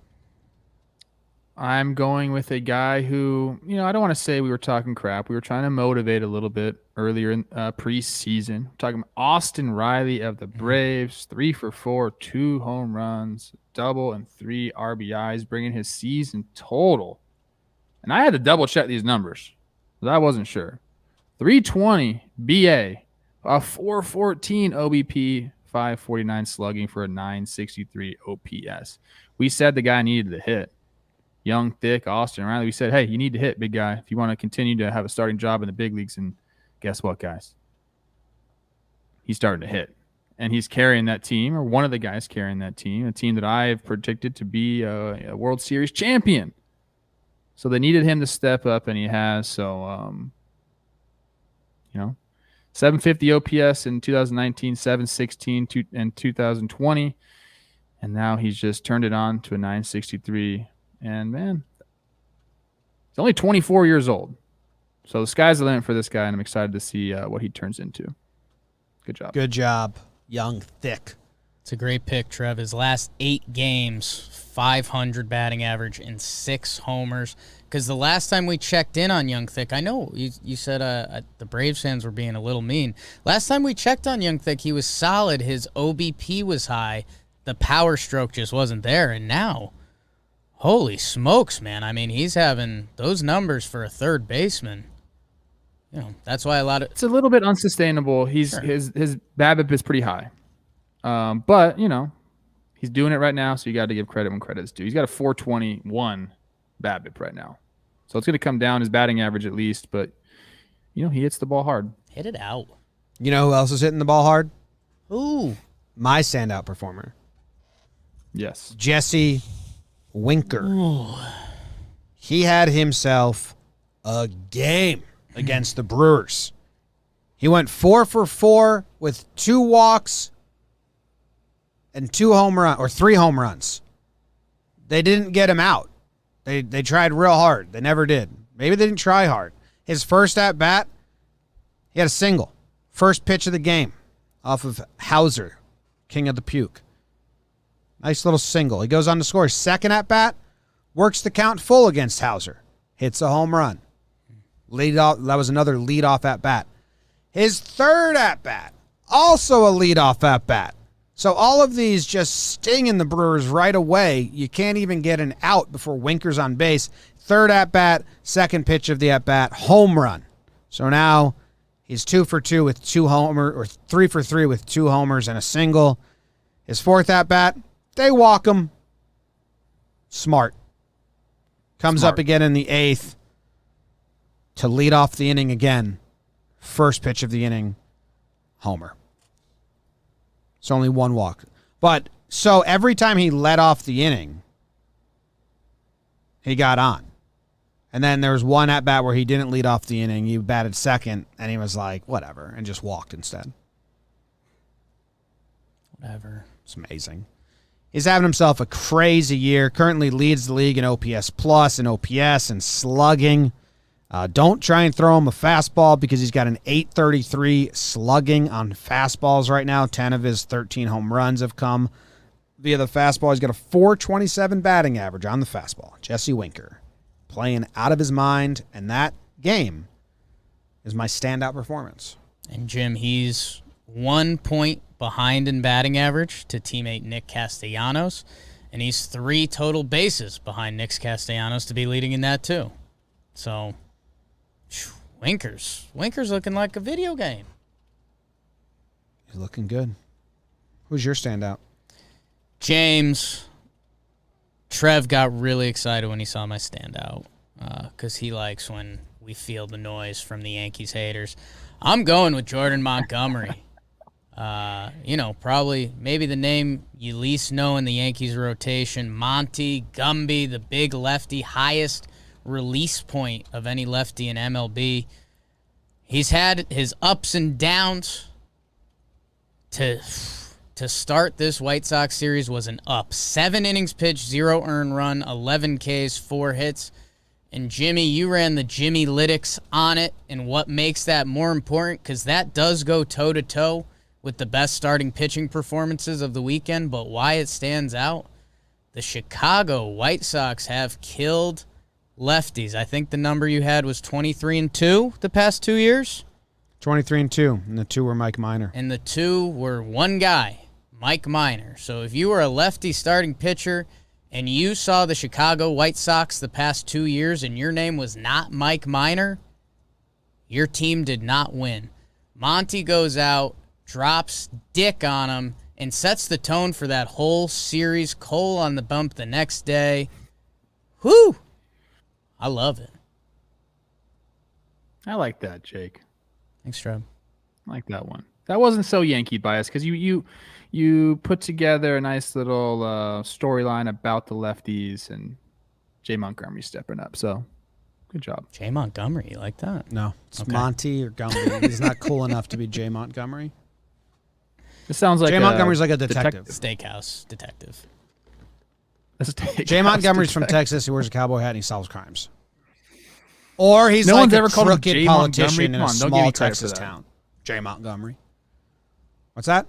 Speaker 2: I'm going with a guy who, I don't want to say we were talking crap. We were trying to motivate a little bit earlier in preseason. We're talking about Austin Riley of the Braves, 3 for 4, 2 home runs, double, and 3 RBIs, bringing his season total. And I had to double check these numbers because I wasn't sure. 320 BA, a 414 OBP, 549 slugging for a 963 OPS. We said the guy needed to hit. Young, thick, Austin Riley. We said, hey, you need to hit, big guy, if you want to continue to have a starting job in the big leagues. And guess what, guys? He's starting to hit. And he's carrying that team, or one of the guys carrying that team, a team that I've predicted to be a World Series champion. So they needed him to step up, and he has. So, 750 OPS in 2019, 716 in 2020. And now he's just turned it on to a 963. And, man, he's only 24 years old. So the sky's the limit for this guy, and I'm excited to see what he turns into. Good job.
Speaker 1: Good job, young, thick.
Speaker 3: It's a great pick, Trev. His last 8 games, 500 batting average and 6 homers. Because the last time we checked in on Young Thick, I know you said the Braves fans were being a little mean. Last time we checked on Young Thick, he was solid. His OBP was high. The power stroke just wasn't there. And now, holy smokes, man. I mean, he's having those numbers for a third baseman. That's why it's
Speaker 2: a little bit unsustainable. His BABIP is pretty high. But, he's doing it right now, so you got to give credit when credit's due. He's got a 421 BABIP right now. So it's going to come down his batting average at least, but, he hits the ball hard.
Speaker 3: Hit it out.
Speaker 1: You know who else is hitting the ball hard?
Speaker 3: Ooh.
Speaker 1: My standout performer.
Speaker 2: Yes.
Speaker 1: Jesse Winker.
Speaker 3: Ooh.
Speaker 1: He had himself a game against the Brewers. He went 4 for 4 with 2 walks and 3 home runs. They didn't get him out. They tried real hard. They never did. Maybe they didn't try hard. His first at bat, he had a single. First pitch of the game off of Hauser, king of the puke. Nice little single. He goes on to score. Second at bat, works the count full against Hauser. Hits a home run. That was another leadoff at bat. His third at bat, also a leadoff at bat. So all of these just sting in the Brewers right away. You can't even get an out before Winker's on base. third at-bat, second pitch of the at-bat, home run. So now he's 2 for 2 with 2 homers, or 3 for 3 with 2 homers and a single. His fourth at-bat, they walk him. Smart. Comes up again in the 8th to lead off the inning again. First pitch of the inning, homer. It's only 1 walk. But so every time he led off the inning, he got on. And then there was one at bat where he didn't lead off the inning. He batted second, and he was like, whatever, and just walked instead.
Speaker 3: Whatever.
Speaker 1: It's amazing. He's having himself a crazy year. Currently leads the league in OPS plus and OPS and slugging. Don't try and throw him a fastball because he's got an 833 slugging on fastballs right now. 10 of his 13 home runs have come via the fastball. He's got a 427 batting average on the fastball. Jesse Winker playing out of his mind, and that game is my standout performance.
Speaker 3: And Jim, he's 1 point behind in batting average to teammate Nick Castellanos, and he's 3 total bases behind Nick Castellanos to be leading in that too. So, Winker's looking like a video game.
Speaker 1: He's looking good. Who's your standout?
Speaker 3: James. Trev got really excited when he saw my standout because he likes when we feel the noise from the Yankees haters. I'm going with Jordan Montgomery. Probably maybe the name you least know in the Yankees rotation, Monty Gumby, the big lefty, highest release point of any lefty in MLB. He's had his ups and downs. To start this White Sox series was an up. 7 innings pitched, 0 earned run, 11 Ks, 4 hits. And Jimmy, you ran the Jimmy Lytics on it, and what makes that more important, because that does go toe-to-toe with the best starting pitching performances of the weekend, but why it stands out, the Chicago White Sox have killed lefties. I think the number you had was 23-2 the past 2 years.
Speaker 1: 23-2, and the 2 were Mike Minor.
Speaker 3: And the 2 were one guy, Mike Minor. So if you were a lefty starting pitcher and you saw the Chicago White Sox the past 2 years and your name was not Mike Minor, your team did not win. Monty goes out, drops dick on him, and sets the tone for that whole series. Cole on the bump the next day. Whew! I love it.
Speaker 2: I like that, Jake.
Speaker 3: Thanks, Trev.
Speaker 2: I like that one. That wasn't so Yankee biased because you put together a nice little storyline about the lefties and Jay Montgomery stepping up. So, good job.
Speaker 3: Jay Montgomery, you like that?
Speaker 1: No, it's
Speaker 3: Okay.
Speaker 1: Monty or Gumby. He's not cool enough to be Jay Montgomery.
Speaker 2: This sounds like
Speaker 1: Jay Montgomery's like a detective.
Speaker 3: Steakhouse detective.
Speaker 1: Jay Montgomery's from Texas. He wears a cowboy hat and he solves crimes. Or he's
Speaker 2: No
Speaker 1: like
Speaker 2: one's
Speaker 1: a
Speaker 2: ever called him
Speaker 1: crooked
Speaker 2: Jay
Speaker 1: politician
Speaker 2: Montgomery.
Speaker 1: in
Speaker 2: Come
Speaker 1: a
Speaker 2: on, don't give
Speaker 1: small
Speaker 2: me credit for
Speaker 1: Texas
Speaker 2: that.
Speaker 1: town. Jay Montgomery. What's that?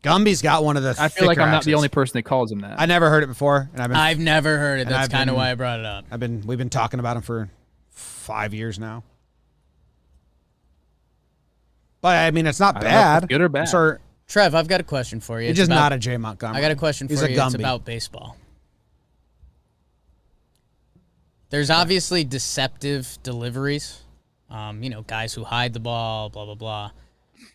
Speaker 1: Gumby's got one of the
Speaker 2: I feel like
Speaker 1: thicker
Speaker 2: I'm not the
Speaker 1: accents.
Speaker 2: only person that calls him that.
Speaker 1: I never heard it before, and
Speaker 3: I've never heard it.
Speaker 1: and
Speaker 3: That's
Speaker 1: I've
Speaker 3: kind of
Speaker 1: been-
Speaker 3: why I brought it up.
Speaker 1: we've been talking about him for 5 years now. But I mean, it's not
Speaker 2: I don't know if
Speaker 1: bad.
Speaker 2: it's good or bad.
Speaker 1: Sir,
Speaker 3: Trev, I've got a question for you.
Speaker 1: he's
Speaker 3: It's
Speaker 1: just
Speaker 3: about-
Speaker 1: not a Jay Montgomery.
Speaker 3: I got a question
Speaker 1: He's
Speaker 3: for
Speaker 1: a
Speaker 3: you. It's
Speaker 1: Gumby.
Speaker 3: about baseball. There's obviously deceptive deliveries. Guys who hide the ball, blah, blah, blah.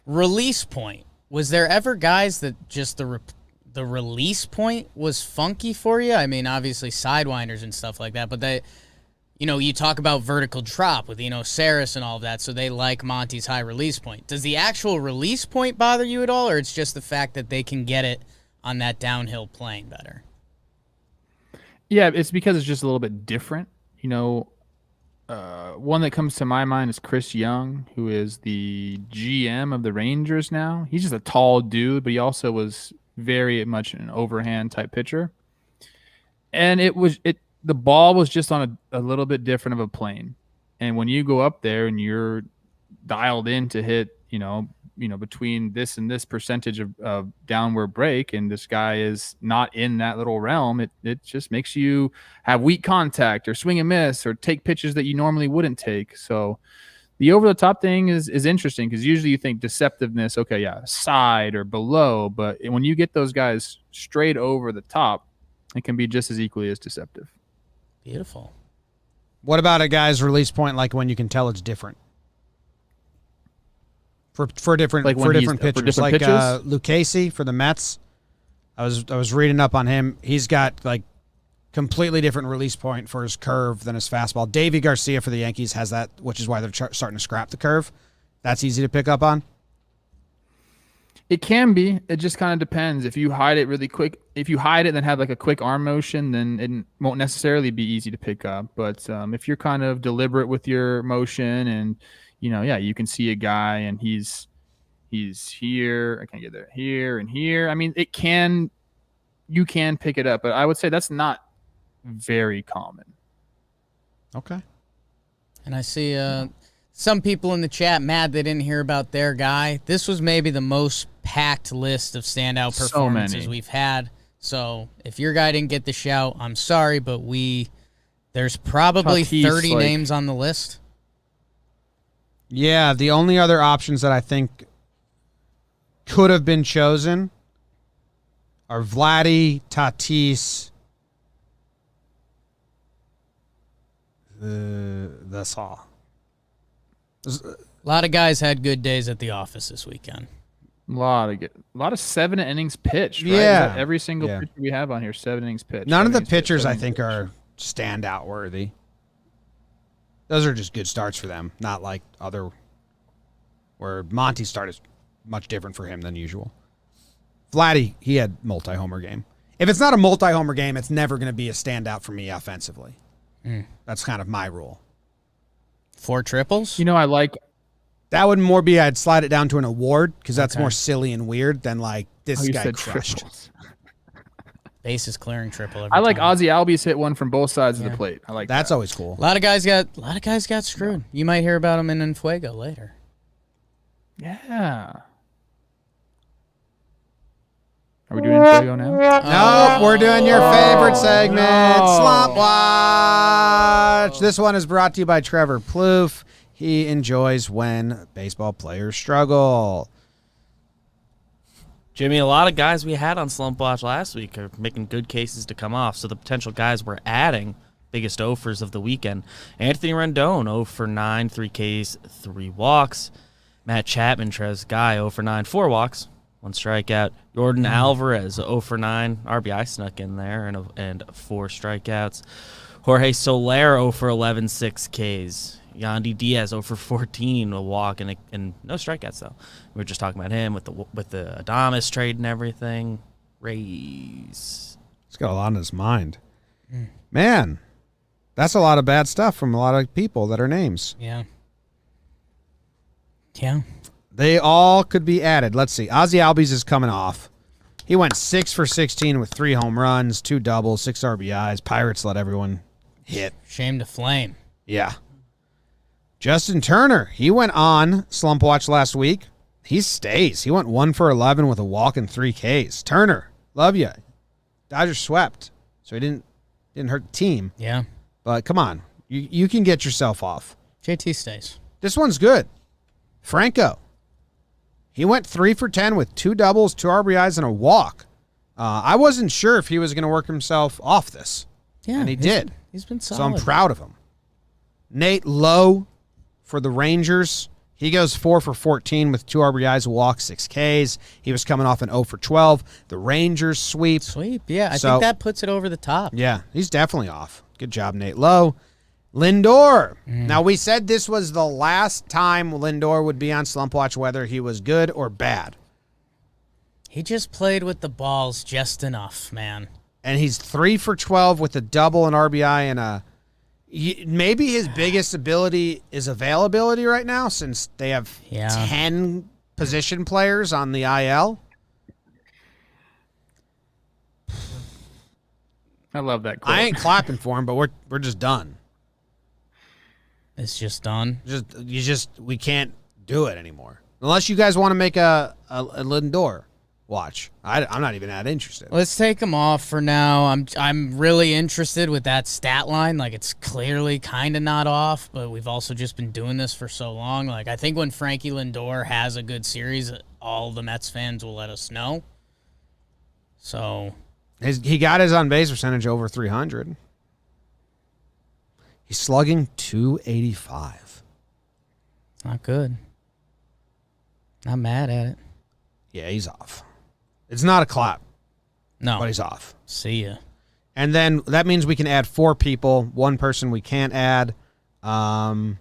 Speaker 3: Release point. Was there ever guys that just the release point was funky for you? I mean, obviously sidewinders and stuff like that, but they, you talk about vertical drop with, Saris and all of that, so they like Monty's high release point. Does the actual release point bother you at all, or it's just the fact that they can get it on that downhill plane better?
Speaker 2: Yeah, it's because it's just a little bit different. One that comes to my mind is Chris Young, who is the GM of the Rangers now. He's just a tall dude, but he also was very much an overhand type pitcher. And the ball was just on a little bit different of a plane. And when you go up there and you're dialed in to hit, between this and this percentage of downward break, and this guy is not in that little realm, it just makes you have weak contact or swing and miss or take pitches that you normally wouldn't take. So the over the top thing is interesting because usually you think deceptiveness, okay, yeah, side or below, but when you get those guys straight over the top, it can be just as equally as deceptive.
Speaker 3: Beautiful.
Speaker 1: What about a guy's release point, like when you can tell it's different? For different
Speaker 2: Like when
Speaker 1: different
Speaker 2: he's- for
Speaker 1: pitchers,
Speaker 2: different
Speaker 1: like
Speaker 2: pitches?
Speaker 1: Lucchesi for the Mets. I was reading up on him. He's got like completely different release point for his curve than his fastball. Davy Garcia for the Yankees has that, which is why they're starting to scrap the curve. That's easy to pick up on.
Speaker 2: It can be. It just kind of depends. If you hide it really quick, if you hide it and then have like a quick arm motion, then it won't necessarily be easy to pick up. But if you're kind of deliberate with your motion and, you can see a guy and he's here. I can't get there. Here and here. I mean, you can pick it up, but I would say that's not very common.
Speaker 1: Okay.
Speaker 3: And I see some people in the chat mad they didn't hear about their guy. This was maybe the most packed list of standout
Speaker 2: So
Speaker 3: performances
Speaker 2: many.
Speaker 3: we've had. So if your guy didn't get the shout, I'm sorry, but there's probably
Speaker 2: Tatis,
Speaker 3: 30 names on the list.
Speaker 1: Yeah, the only other options that I think could have been chosen are Vladdy, Tatis. That's all.
Speaker 3: A lot of guys had good days at the office this weekend.
Speaker 2: A lot of 7 innings pitched. Right?
Speaker 1: Yeah.
Speaker 2: Is that every single
Speaker 1: Yeah.
Speaker 2: pitcher we have on here, 7 innings pitched.
Speaker 1: None of
Speaker 2: 7
Speaker 1: the
Speaker 2: innings pitched,
Speaker 1: pitchers,
Speaker 2: 7
Speaker 1: I
Speaker 2: innings
Speaker 1: think,
Speaker 2: pitched.
Speaker 1: are standout worthy. Those are just good starts for them, not like where Monty started much different for him than usual. Vladdy, he had multi-homer game. If it's not a multi-homer game, it's never going to be a standout for me offensively. That's kind of my rule.
Speaker 3: 4 triples?
Speaker 2: I like
Speaker 1: That would more be I'd slide it down to an award because that's
Speaker 3: Okay.
Speaker 1: more silly and weird than like this
Speaker 2: how you
Speaker 1: guy
Speaker 2: said
Speaker 1: crushed.
Speaker 2: triples.
Speaker 3: Bases clearing triple every
Speaker 2: I like
Speaker 3: time.
Speaker 2: Ozzy Albies hit one from both sides of
Speaker 3: Yeah.
Speaker 2: the plate. I like
Speaker 1: That's
Speaker 2: that.
Speaker 1: always cool.
Speaker 3: A lot of guys got screwed. You might hear about them in Fuego later.
Speaker 2: Yeah. Are we doing Fuego now?
Speaker 1: Nope, we're doing your favorite segment,
Speaker 2: No.
Speaker 1: Slump Watch. This one is brought to you by Trevor Plouffe. He enjoys when baseball players struggle.
Speaker 4: Jimmy, a lot of guys we had on Slump Watch last week are making good cases to come off. So the potential guys we're adding, biggest offers of the weekend. Anthony Rendon, 0 for 9, 3 Ks, 3 walks. Matt Chapman, Trez Guy, 0 for 9, 4 walks, 1 strikeout. Jordan Alvarez, 0 for 9, RBI snuck in there, and 4 strikeouts. Jorge Soler, 0 for 11, 6 Ks. Yandy Diaz, 0 for 14, a walk and no strikeouts though. We were just talking about him with the Adames trade and everything. Rays.
Speaker 1: He's got a lot on his mind. Man, that's a lot of bad stuff from a lot of people that are names.
Speaker 3: Yeah. Yeah.
Speaker 1: They all could be added. Let's see. Ozzy Albies is coming off. He went 6 for 16 with 3 home runs, 2 doubles, 6 RBIs. Pirates let everyone hit.
Speaker 3: Shame to flame.
Speaker 1: Yeah. Justin Turner, he went on Slump Watch last week. He stays. He went 1 for 11 with a walk and 3 Ks. Turner, love you. Dodgers swept, so he didn't hurt the team.
Speaker 3: Yeah.
Speaker 1: But come on, you can get yourself off.
Speaker 3: JT stays.
Speaker 1: This one's good. Franco, he went 3 for 10 with 2 doubles, 2 RBIs, and a walk. I wasn't sure if he was going to work himself off this,
Speaker 3: Yeah.
Speaker 1: and he did.
Speaker 3: He's been solid.
Speaker 1: So I'm proud of him. Nate Lowe for the Rangers. He goes 4 for 14 with 2 RBIs, a walk, 6 Ks. He was coming off an 0 for 12. The Rangers sweep.
Speaker 3: Sweep. Yeah. I
Speaker 1: So-
Speaker 3: think that puts it over the top.
Speaker 1: Yeah, he's definitely off. Good job, Nate Lowe. Lindor. Now, we said this was the last time Lindor would be on Slump Watch, whether he was good or bad.
Speaker 3: He just played with the balls just enough, man.
Speaker 1: And he's 3 for 12 with a double, an RBI, and maybe his biggest ability is availability right now since they have 10 position players on the IL.
Speaker 2: I love that quote.
Speaker 1: I ain't clapping for him, but we're just done.
Speaker 3: It's just done.
Speaker 1: We can't do it anymore unless you guys want to make a Lindor watch. I'm not even that interested.
Speaker 3: Let's take him off for now. I'm really interested with that stat line. Like, it's clearly kind of not off, but we've also just been doing this for so long. Like, I think when Frankie Lindor has a good series, all the Mets fans will let us know. So
Speaker 1: He got his on base percentage over 300. He's slugging .285.
Speaker 3: Not good. Not mad at it.
Speaker 1: Yeah, he's off. It's not a clap,
Speaker 3: No.
Speaker 1: but he's off.
Speaker 3: See ya.
Speaker 1: And then that means we can add 4 people. One person we can't add. So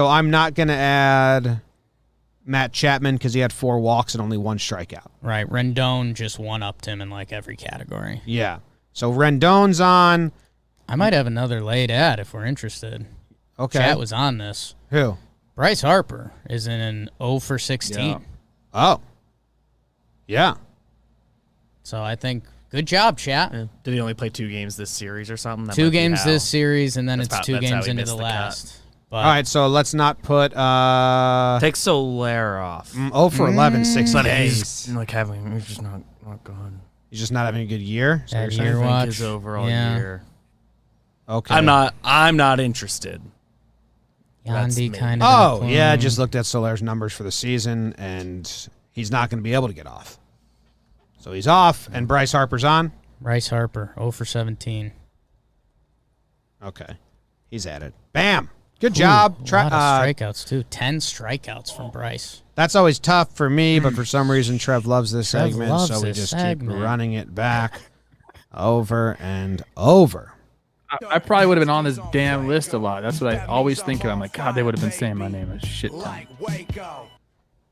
Speaker 1: I'm not going to add Matt Chapman because he had 4 walks and only 1 strikeout.
Speaker 3: Right. Rendon just one-upped him in like every category.
Speaker 1: Yeah. So Rendon's on.
Speaker 3: I might have another late ad if we're interested.
Speaker 1: Okay.
Speaker 3: Chat was on this.
Speaker 1: Who?
Speaker 3: Bryce Harper is in an 0 for 16.
Speaker 2: Yeah.
Speaker 1: Oh. Yeah.
Speaker 3: So I think good job, chat.
Speaker 4: Yeah. Did he only play 2 games this series or something? That
Speaker 3: 2
Speaker 4: might be
Speaker 3: games
Speaker 4: how-
Speaker 3: this series, and then
Speaker 4: That's
Speaker 3: it's
Speaker 4: how-
Speaker 3: 2
Speaker 4: that's how
Speaker 3: games
Speaker 4: he
Speaker 3: into
Speaker 4: missed
Speaker 3: the
Speaker 4: the cut.
Speaker 3: last. But
Speaker 1: All right, so let's not put
Speaker 4: Take Soler off.
Speaker 1: 0 for 11, 6
Speaker 4: But
Speaker 1: days.
Speaker 4: he's like he's just not good.
Speaker 1: He's just not having a good year. Is that what
Speaker 3: Bad
Speaker 1: you're
Speaker 3: year
Speaker 1: saying?
Speaker 4: I
Speaker 3: watch.
Speaker 4: think his overall
Speaker 3: Yeah.
Speaker 4: year.
Speaker 1: Okay.
Speaker 4: I'm not interested. That's
Speaker 3: Yandy
Speaker 4: me.
Speaker 3: kind of.
Speaker 1: Oh, yeah, I just looked at Soler's numbers for the season, and he's not going to be able to get off. So he's off, and Bryce Harper's on.
Speaker 3: Bryce Harper, 0 for 17.
Speaker 1: Okay. He's at it. Bam. Good job.
Speaker 3: A lot of strikeouts, too. 10 strikeouts from Bryce.
Speaker 1: That's always tough for me, but for some reason Trev loves this
Speaker 3: Trev
Speaker 1: segment,
Speaker 3: loves
Speaker 1: so we
Speaker 3: this
Speaker 1: just
Speaker 3: segment.
Speaker 1: keep running it back over and over.
Speaker 2: I probably would have been on this damn list a lot. That's what I always think of. I'm like, God, they would have been saying my name a shit ton.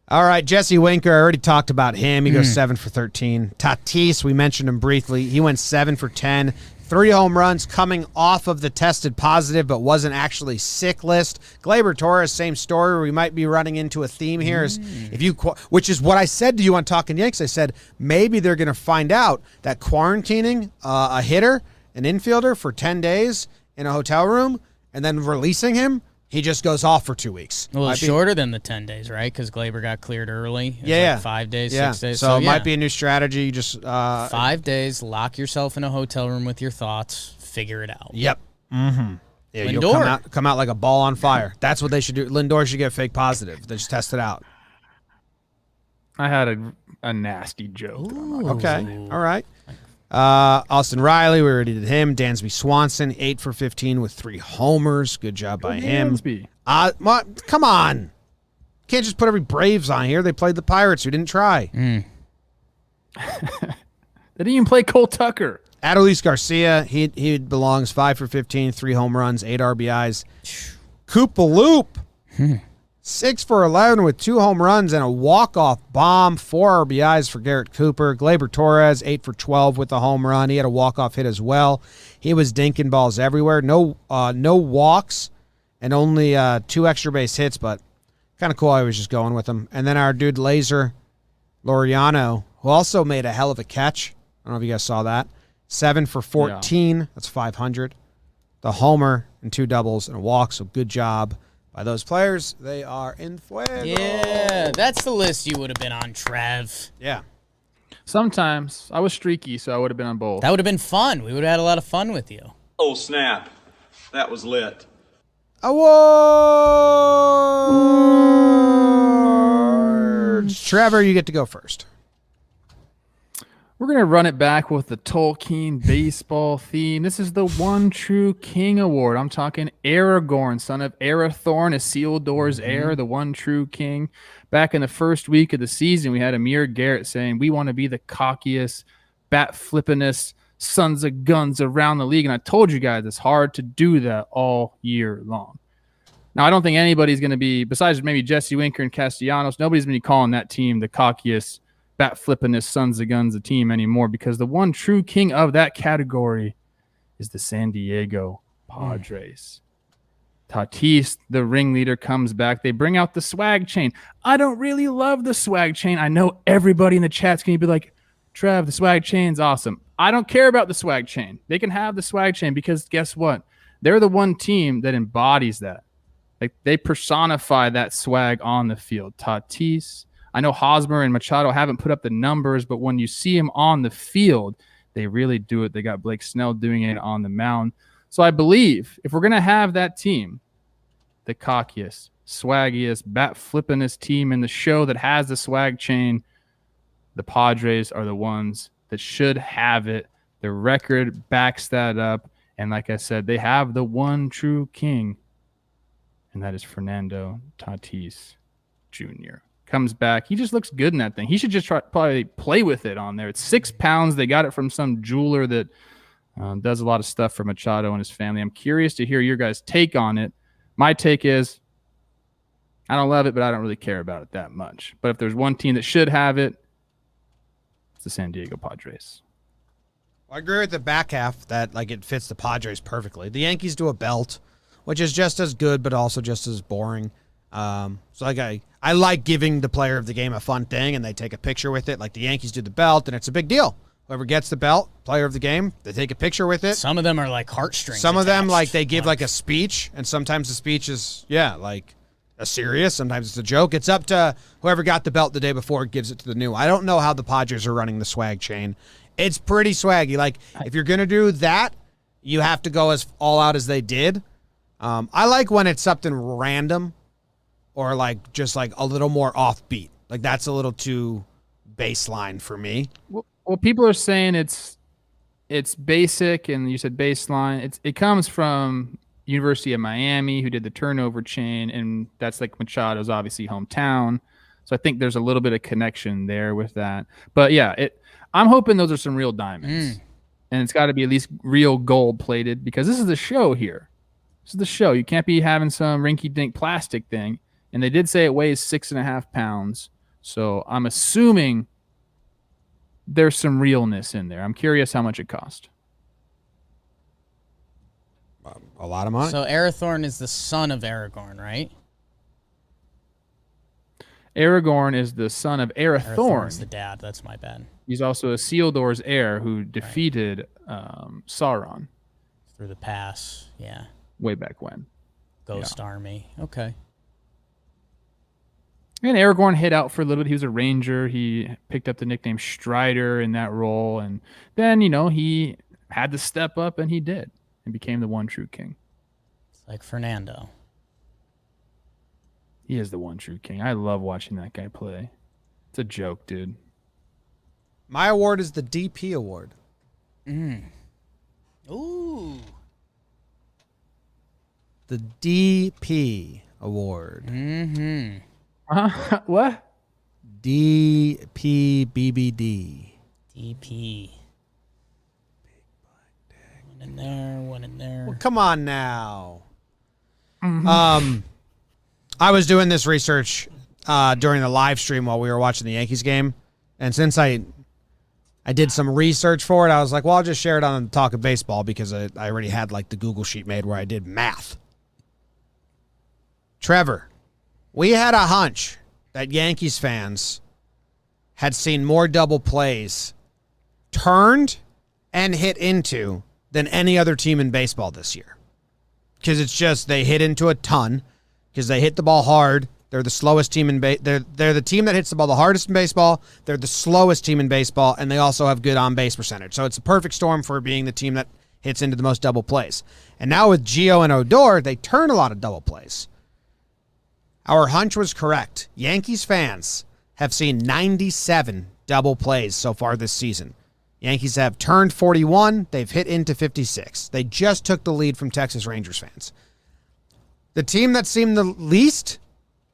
Speaker 1: All right, Jesse Winker, I already talked about him. He goes 7 for 13. Tatis, we mentioned him briefly. He went 7 for 10. 3 home runs coming off of the tested positive, but wasn't actually sick list. Gleyber Torres, same story. We might be running into a theme here, is if you, which is what I said to you on Talkin' Yanks. I said maybe they're going to find out that quarantining a hitter, an infielder, for 10 days in a hotel room and then releasing him, he just goes off for 2 weeks.
Speaker 3: Well, it's shorter than the 10 days, right? Because Gleyber got cleared early. It was
Speaker 1: Yeah.
Speaker 3: like 5 days,
Speaker 1: Yeah.
Speaker 3: 6 days.
Speaker 1: So it
Speaker 3: yeah.
Speaker 1: might be a new strategy. Just
Speaker 3: 5 days, lock yourself in a hotel room with your thoughts, figure it out.
Speaker 1: Yep. Mm-hmm. Yeah, you'll
Speaker 3: Lindor.
Speaker 1: come out like a ball on fire. That's what they should do. Lindor should get fake positive. They just test it out.
Speaker 2: I had a nasty joke.
Speaker 1: Okay. All right. Austin Riley, we already did him. Dansby Swanson, 8 for 15 with 3 homers. Good job by him.
Speaker 2: Dansby.
Speaker 1: Come on. Can't just put every Braves on here. They played the Pirates who didn't try.
Speaker 2: They didn't even play Cole Tucker.
Speaker 1: Adolis Garcia, he belongs 5 for 15, 3 home runs, 8 RBIs. Koopa Loop, 6 for 11 with 2 home runs and a walk-off bomb, 4 RBIs for Garrett Cooper. Gleyber Torres, 8 for 12 with a home run. He had a walk-off hit as well. He was dinking balls everywhere. No walks and only 2 extra base hits, but kind of cool. I was just going with him. And then our dude Laser Laureano, who also made a hell of a catch. I don't know if you guys saw that. 7 for 14. Yeah. That's 500. The homer and 2 doubles and a walk. So good job by those players. They are in Fuego.
Speaker 3: Yeah, that's the list you would have been on, Trev.
Speaker 1: Yeah.
Speaker 2: Sometimes. I was streaky, so I would have been on both.
Speaker 3: That would have been fun. We would have had a lot of fun with you.
Speaker 5: Oh, snap. That was lit.
Speaker 1: Awards. Trevor, you get to go first.
Speaker 2: We're going to run it back with the Tolkien baseball theme. This is the One True King Award. I'm talking Aragorn, son of Arathorn, Isildur's heir, the One True King. Back in the first week of the season, we had Amir Garrett saying, we want to be the cockiest, bat-flippinest sons of guns around the league. And I told you guys it's hard to do that all year long. Now, I don't think anybody's going to be, besides maybe Jesse Winker and Castellanos, nobody's going to be calling that team the cockiest, bat-flippinest sons of guns of team anymore, because the one true king of that category is the San Diego Padres. Tatis, the ringleader, comes back. They bring out the swag chain. I don't really love the swag chain. I know everybody in the chat's going to be like, Trev, the swag chain's awesome. I don't care about the swag chain. They can have the swag chain because guess what? They're the one team that embodies that. Like, they personify that swag on the field. Tatis, I know Hosmer and Machado haven't put up the numbers, but when you see them on the field, they really do it. They got Blake Snell doing it on the mound. So I believe if we're going to have that team, the cockiest, swaggiest, bat-flippinest team in the show that has the swag chain, the Padres are the ones that should have it. The record backs that up. And like I said, they have the one true king, and that is Fernando Tatis Jr. Comes back. He just looks good in that thing. He should just probably play with it on there. It's 6 pounds. They got it from some jeweler that does a lot of stuff for Machado and his family. I'm curious to hear your guys' take on it. My take is I don't love it, but I don't really care about it that much. But if there's one team that should have it, it's the San Diego Padres.
Speaker 1: I agree with the back half that like it fits the Padres perfectly. The Yankees do a belt, which is just as good, but also just as boring. So like I like giving the player of the game a fun thing, and they take a picture with it. Like the Yankees do the belt, and it's a big deal. Whoever gets the belt, player of the game, they take a picture with it.
Speaker 3: Some of them are like heartstrings.
Speaker 1: Some of them
Speaker 3: attached.
Speaker 1: like they give like a speech, and sometimes the speech is like a serious. Sometimes it's a joke. It's up to whoever got the belt the day before gives it to the new. I don't know how the Padres are running the swag chain. It's pretty swaggy. Like if you're gonna do that, you have to go as all out as they did. I like when it's something random, or like just like a little more offbeat. Like that's a little too baseline for me.
Speaker 2: Well, people are saying it's basic, and you said baseline. It comes from University of Miami, who did the turnover chain, and that's like Machado's obviously hometown. So I think there's a little bit of connection there with that. But yeah, I'm hoping those are some real diamonds, and it's got to be at least real gold plated, because this is the show here. This is the show. You can't be having some rinky-dink plastic thing. And they did say it weighs 6.5 pounds. So I'm assuming there's some realness in there. I'm curious how much it cost.
Speaker 1: A lot of money.
Speaker 3: So Arathorn is the son of Aragorn, right?
Speaker 2: Aragorn is the son of Arathorn.
Speaker 3: Arathorn's the dad. That's my bad.
Speaker 2: He's also Isildur's heir, who defeated Sauron
Speaker 3: Through the pass, yeah.
Speaker 2: way back when.
Speaker 3: Ghost Army. Okay.
Speaker 2: And Aragorn hid out for a little bit. He was a ranger. He picked up the nickname Strider in that role. And then, he had to step up, and he did, and became the one true king.
Speaker 3: It's like Fernando.
Speaker 2: He is the one true king. I love watching that guy play. It's a joke, dude.
Speaker 1: My award is the DP award.
Speaker 3: Ooh.
Speaker 1: The DP award.
Speaker 3: Mm-hmm.
Speaker 2: What?
Speaker 1: DPBBD.
Speaker 3: DP. One in there, one in there.
Speaker 1: Well, come on now. I was doing this research during the live stream while we were watching the Yankees game, and since I did some research for it, I was like, well, I'll just share it on Talk of Baseball, because I already had like the Google sheet made where I did math. Trevor, we had a hunch that Yankees fans had seen more double plays turned and hit into than any other team in baseball this year. Because it's just they hit into a ton, because they hit the ball hard. They're the slowest team in they're the team that hits the ball the hardest in baseball. They're the slowest team in baseball, and they also have good on-base percentage. So it's a perfect storm for being the team that hits into the most double plays. And now with Gio and Odor, they turn a lot of double plays. Our hunch was correct. Yankees fans have seen 97 double plays so far this season. Yankees have turned 41. They've hit into 56. They just took the lead from Texas Rangers fans. The team that seemed the least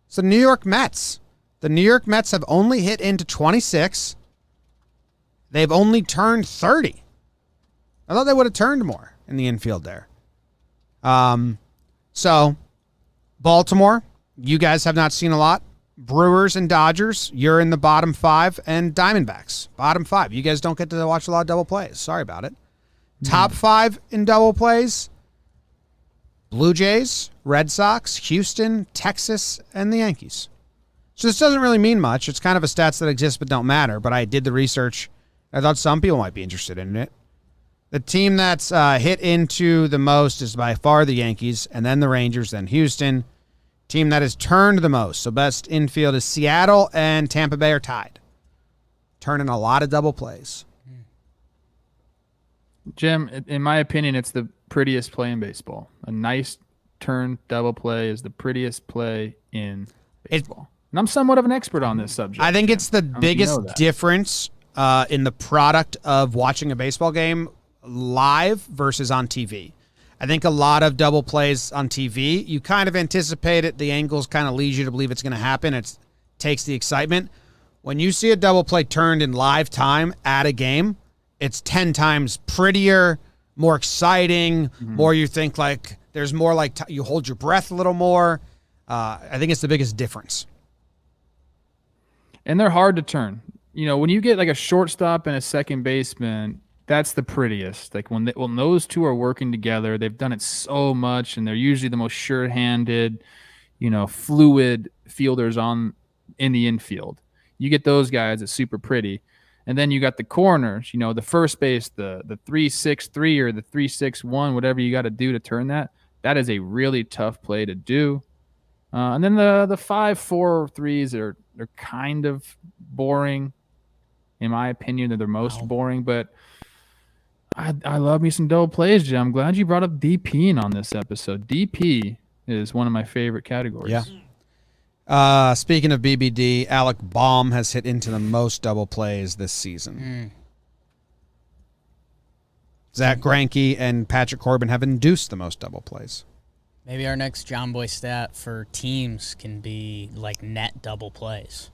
Speaker 1: is the New York Mets. The New York Mets have only hit into 26. They've only turned 30. I thought they would have turned more in the infield there. So, Baltimore, you guys have not seen a lot. Brewers and Dodgers, you're in the bottom 5, and Diamondbacks, bottom 5. You guys don't get to watch a lot of double plays. Sorry about it. Top 5 in double plays, Blue Jays, Red Sox, Houston, Texas, and the Yankees. So this doesn't really mean much. It's kind of a stats that exist but don't matter, but I did the research. I thought some people might be interested in it. The team that's hit into the most is by far the Yankees, and then the Rangers, then Houston. Team that has turned the most, so best infield is Seattle, and Tampa Bay are tied. Turning a lot of double plays.
Speaker 2: Jim, in my opinion, it's the prettiest play in baseball. A nice turn double play is the prettiest play in baseball. And I'm somewhat of an expert on this subject.
Speaker 1: I think it's the biggest difference in the product of watching a baseball game live versus on TV. I think a lot of double plays on TV, you kind of anticipate it. The angles kind of leads you to believe it's going to happen. It takes the excitement. When you see a double play turned in live time at a game, it's 10 times prettier, more exciting, more you think like there's more like you hold your breath a little more. I think it's the biggest difference.
Speaker 2: And they're hard to turn. You know, when you get like a shortstop and a second baseman, that's the prettiest. Like when those two are working together, they've done it so much, and they're usually the most sure-handed, fluid fielders in the infield. You get those guys, it's super pretty. And then you got the corners, the first base, the 3-6-3 or the 3-6-1, whatever you got to do to turn that. That is a really tough play to do. And then the 5-4-3s are kind of boring. In my opinion, they're the most boring, but I love me some double plays, Jim. I'm glad you brought up DPing on this episode. DP is one of my favorite categories.
Speaker 1: Yeah. Speaking of BBD, Alec Baum has hit into the most double plays this season. Zach Greinke and Patrick Corbin have induced the most double plays.
Speaker 3: Maybe our next JOMBOY stat for teams can be like net double plays.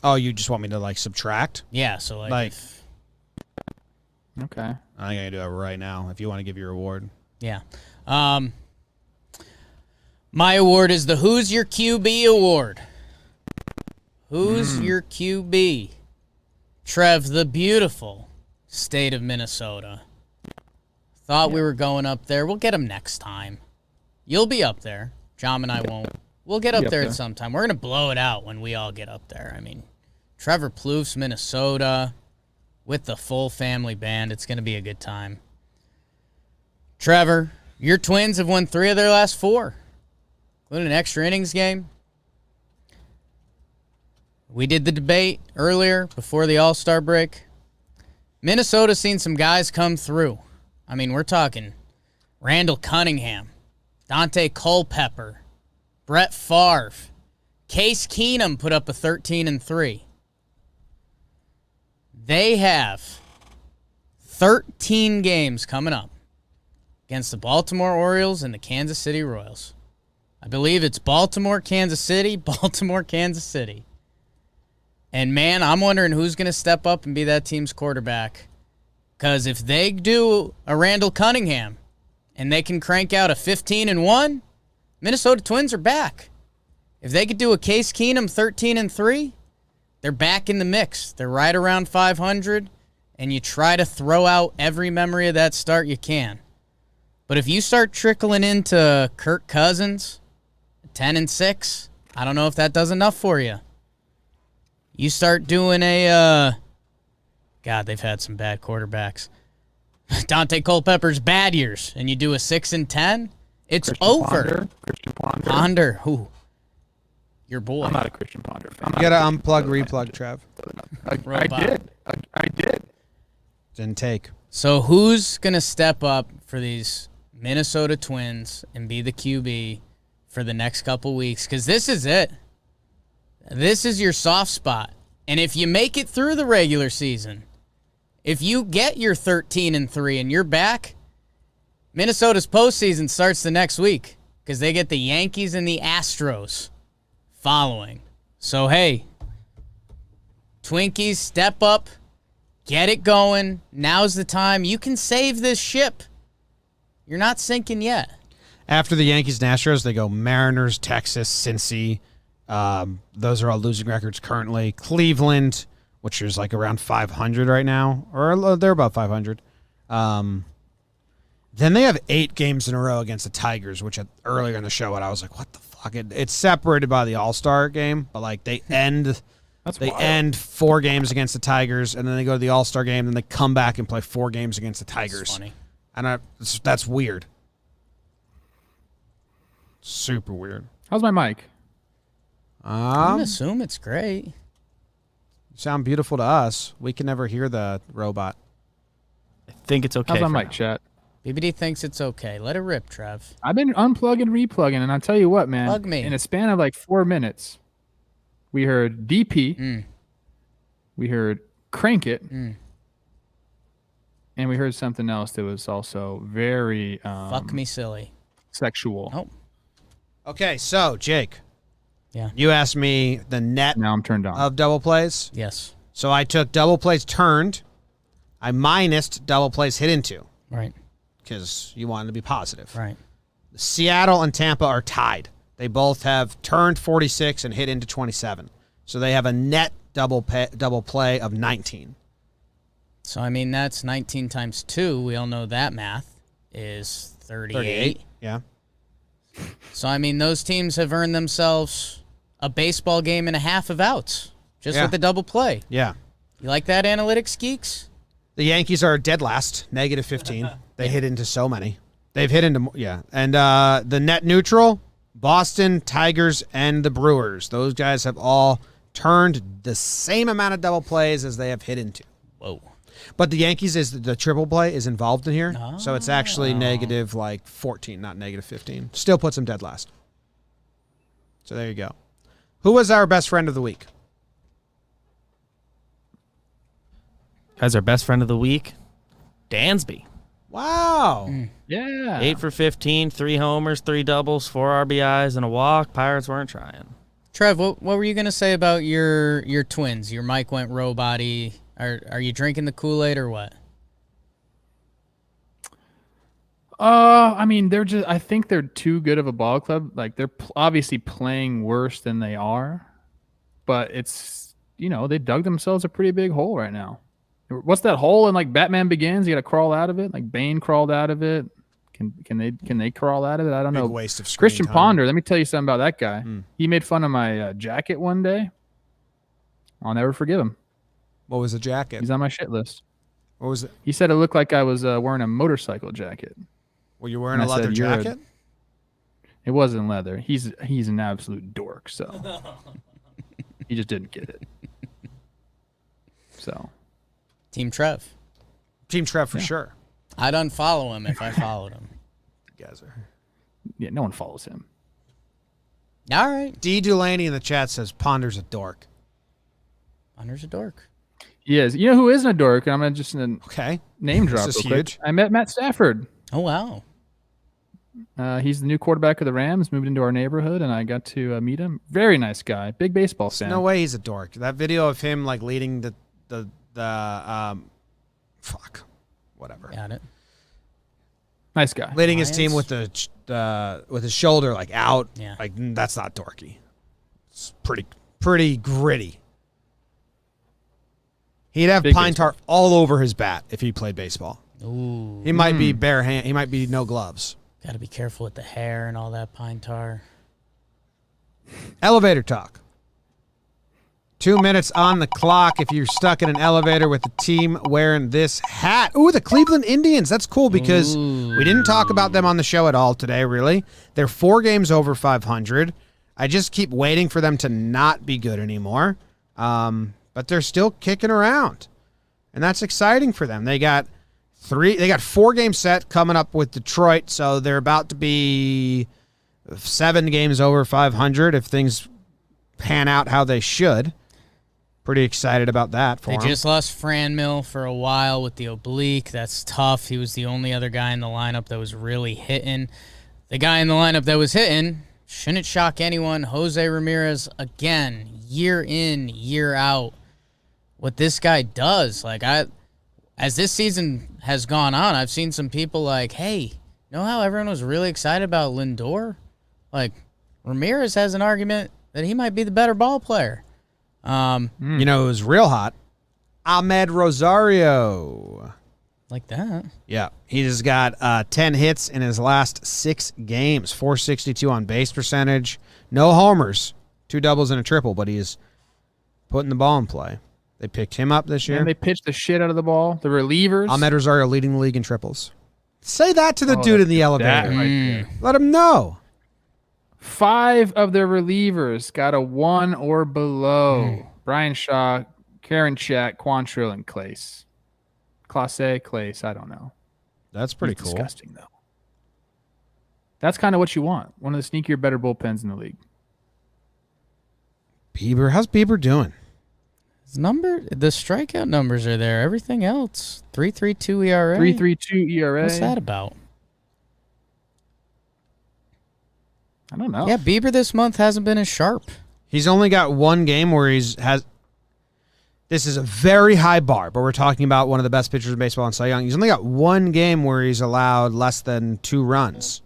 Speaker 1: Oh, you just want me to subtract?
Speaker 3: Yeah, so
Speaker 2: Okay.
Speaker 1: I'm going to do it right now if you want to give your award.
Speaker 3: Yeah. My award is the Who's Your QB award. Who's your QB? Trev, the beautiful state of Minnesota. Thought we were going up there. We'll get him next time. You'll be up there. Jom and I won't. We'll get up there at some time. We're going to blow it out when we all get up there. I mean, Trevor Plouffe, Minnesota, with the full family band. It's going to be a good time. Trevor, your Twins have won 3 of their last 4, including an extra innings game. We did the debate earlier before the All-Star break. Minnesota's seen some guys come through. I mean, we're talking Randall Cunningham, Dante Culpepper, Brett Favre, Case Keenum put up a 13-3. They have 13 games coming up against the Baltimore Orioles and the Kansas City Royals. I believe it's Baltimore, Kansas City, Baltimore, Kansas City. And, man, I'm wondering who's going to step up and be that team's quarterback. Because if they do a Randall Cunningham and they can crank out a 15-1, Minnesota Twins are back. If they could do a Case Keenum 13-3, they're back in the mix. They're right around 500, and you try to throw out every memory of that start you can. But if you start trickling into Kirk Cousins, 10-6, I don't know if that does enough for you. You start doing God, they've had some bad quarterbacks. Dante Culpepper's bad years, and you do a 6-10, it's
Speaker 2: Christian
Speaker 3: over.
Speaker 2: Christian Ponder.
Speaker 3: Ponder, who? Your boy.
Speaker 2: I'm not a Christian Ponder fan.
Speaker 1: You got to unplug, replug, Trev.
Speaker 2: I did.
Speaker 1: Didn't take.
Speaker 3: So who's going to step up for these Minnesota Twins and be the QB for the next couple weeks? Because this is it. This is your soft spot. And if you make it through the regular season, if you get your 13-3 and you're back, Minnesota's postseason starts the next week because they get the Yankees and the Astros following. So, hey, Twinkies, step up, get it going. Now's the time. You can save this ship. You're not sinking yet.
Speaker 1: After the Yankees and Astros, they go Mariners, Texas, Cincy. Those are all losing records currently. Cleveland, which is around 500 right now, or they're about 500. Then they have 8 games in a row against the Tigers, which earlier in the show, I was like, what the fuck? It's separated by the All-Star game, but they end end 4 games against the Tigers, and then they go to the All-Star game, and then they come back and play 4 games against the Tigers.
Speaker 3: That's funny.
Speaker 1: And that's weird. Super weird.
Speaker 2: How's my mic?
Speaker 3: I'm going to assume it's great.
Speaker 1: You sound beautiful to us. We can never hear the robot.
Speaker 4: I think it's okay.
Speaker 2: How's my
Speaker 4: for
Speaker 2: mic,
Speaker 4: now.
Speaker 2: chat?
Speaker 3: BBD thinks it's okay. Let it rip, Trev.
Speaker 2: I've been unplugging, replugging, and I'll tell you what, man.
Speaker 3: Plug me.
Speaker 2: In a span of 4 minutes, we heard DP. We heard Crank It. And we heard something else that was also very
Speaker 3: Fuck me silly.
Speaker 2: sexual.
Speaker 3: Oh,
Speaker 1: Okay, so Jake.
Speaker 3: Yeah.
Speaker 1: You asked me the net
Speaker 2: Now I'm turned on.
Speaker 1: of double plays.
Speaker 3: yes.
Speaker 1: So I took double plays turned. I minused double plays hit into
Speaker 3: Right.
Speaker 1: because you wanted to be positive.
Speaker 3: Right.
Speaker 1: Seattle and Tampa are tied. They both have turned 46 and hit into 27. So they have a net double play of 19.
Speaker 3: So, I mean, that's 19 times 2. We all know that math is 38.
Speaker 1: Yeah.
Speaker 3: So, I mean, those teams have earned themselves a baseball game and a half of outs just
Speaker 1: Yeah.
Speaker 3: with the double play.
Speaker 1: Yeah.
Speaker 3: You like that, analytics geeks?
Speaker 1: The Yankees are dead last, negative 15. They hit into so many. They've hit into, yeah. And the net neutral, Boston, Tigers, and the Brewers. Those guys have all turned the same amount of double plays as they have hit into.
Speaker 3: Whoa.
Speaker 1: But the Yankees is the triple play is involved in here. So it's actually negative 14, not negative 15. Still puts them dead last. So there you go. Who was our best friend of the week?
Speaker 4: Guys, our best friend of the week, Dansby.
Speaker 1: Wow.
Speaker 2: Yeah.
Speaker 4: 8 for 15, 3 homers, 3 doubles, 4 RBIs, and a walk. Pirates weren't trying.
Speaker 3: Trev, what were you going to say about your twins? Your mic went robot-y. Are you drinking the Kool-Aid or what?
Speaker 2: I mean, I think they're too good of a ball club. Like, they're obviously playing worse than they are, but it's, they dug themselves a pretty big hole right now. What's that hole in like Batman Begins? You got to crawl out of it. Like Bane crawled out of it. Can they crawl out of it? I don't know.
Speaker 1: Waste of screen
Speaker 2: Christian
Speaker 1: time.
Speaker 2: Ponder. Let me tell you something about that guy. He made fun of my jacket one day. I'll never forgive him.
Speaker 1: What was the jacket?
Speaker 2: He's on my shit list.
Speaker 1: What was it?
Speaker 2: He said it looked like I was wearing a motorcycle jacket.
Speaker 1: Were you wearing
Speaker 2: And
Speaker 1: a
Speaker 2: I said,
Speaker 1: leather
Speaker 2: "You're a-
Speaker 1: jacket?
Speaker 2: It wasn't leather. He's an absolute dork. So he just didn't get it. So.
Speaker 3: Team Trev.
Speaker 1: Team Trev for sure.
Speaker 3: I'd unfollow him if I followed him.
Speaker 1: You guys are.
Speaker 2: Yeah, no one follows him.
Speaker 3: All right.
Speaker 1: D. Delaney in the chat says Ponder's a dork.
Speaker 3: Ponder's a dork.
Speaker 2: He is. You know who isn't a dork? And I'm going to just
Speaker 1: Okay.
Speaker 2: name
Speaker 1: This
Speaker 2: drop
Speaker 1: is
Speaker 2: real quick.
Speaker 1: huge.
Speaker 2: I met Matt Stafford.
Speaker 3: Oh, wow.
Speaker 2: He's the new quarterback of the Rams, moved into our neighborhood, and I got to meet him. Very nice guy. Big baseball fan.
Speaker 1: No way he's a dork. That video of him like leading whatever.
Speaker 3: Got it.
Speaker 2: Nice guy.
Speaker 1: Leading his
Speaker 3: Lions?
Speaker 1: team with his shoulder like out.
Speaker 3: Yeah.
Speaker 1: Like that's not dorky. It's pretty gritty. He'd have
Speaker 2: Big
Speaker 1: pine
Speaker 2: baseball.
Speaker 1: tar all over his bat if he played baseball.
Speaker 3: Ooh.
Speaker 1: He might be bare hand. He might be no gloves.
Speaker 3: Got to be careful with the hair and all that pine tar.
Speaker 1: Elevator talk. 2 minutes on the clock if you're stuck in an elevator with the team wearing this hat. Ooh, the Cleveland Indians. That's cool because we didn't talk about them on the show at all today, really. They're 4 games over 500. I just keep waiting for them to not be good anymore. But they're still kicking around. And that's exciting for them. They got 4 games set coming up with Detroit, so they're about to be 7 games over 500 if things pan out how they should. Pretty excited about that for
Speaker 3: They
Speaker 1: him.
Speaker 3: just lost Franmil for a while with the oblique. That's tough. He was the only other guy in the lineup that was really hitting. The guy in the lineup that was hitting, shouldn't shock anyone, Jose Ramirez, again, year in, year out. What this guy does, as this season has gone on, I've seen some people like, hey, you know how everyone was really excited about Lindor? Like, Ramirez has an argument that he might be the better ball player.
Speaker 1: You know, it was real hot. Ahmed Rosario.
Speaker 3: Like that.
Speaker 1: Yeah, he just got 10 hits in his last 6 games, 462 on base percentage, no homers, 2 doubles and a triple, but he is putting the ball in play. They picked him up this year.
Speaker 2: And they pitched the shit out of the ball. The relievers.
Speaker 1: Ahmed Rosario leading the league in triples. Say that to the dude in the
Speaker 2: That
Speaker 1: elevator.
Speaker 2: right there.
Speaker 1: Let him know.
Speaker 2: 5 of their relievers got a 1 or below. Brian Shaw, Karen Chat, Quantrill, and Clace. Clace, I don't know.
Speaker 1: That's pretty
Speaker 2: He's
Speaker 1: cool.
Speaker 2: disgusting, though. That's kind of what you want. One of the sneakier, better bullpens in the league.
Speaker 1: Bieber, how's Bieber doing?
Speaker 3: The strikeout numbers are there. Everything else, 3.32 ERA.
Speaker 2: 3.32 ERA.
Speaker 3: What's that about?
Speaker 2: I don't know.
Speaker 3: Yeah, Bieber this month hasn't been as sharp.
Speaker 1: He's only got one game where has. This is a very high bar, but we're talking about one of the best pitchers in baseball in Cy Young. He's only got one game where he's allowed less than 2 runs.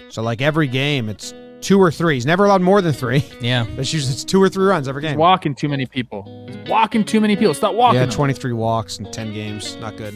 Speaker 1: So like every game, it's 2 or 3. He's never allowed more than 3.
Speaker 3: Yeah.
Speaker 1: But it's usually 2 or 3 runs every
Speaker 2: He's
Speaker 1: game.
Speaker 2: walking too many people. Stop walking
Speaker 1: Yeah,
Speaker 2: them.
Speaker 1: 23 walks in 10 games. Not good.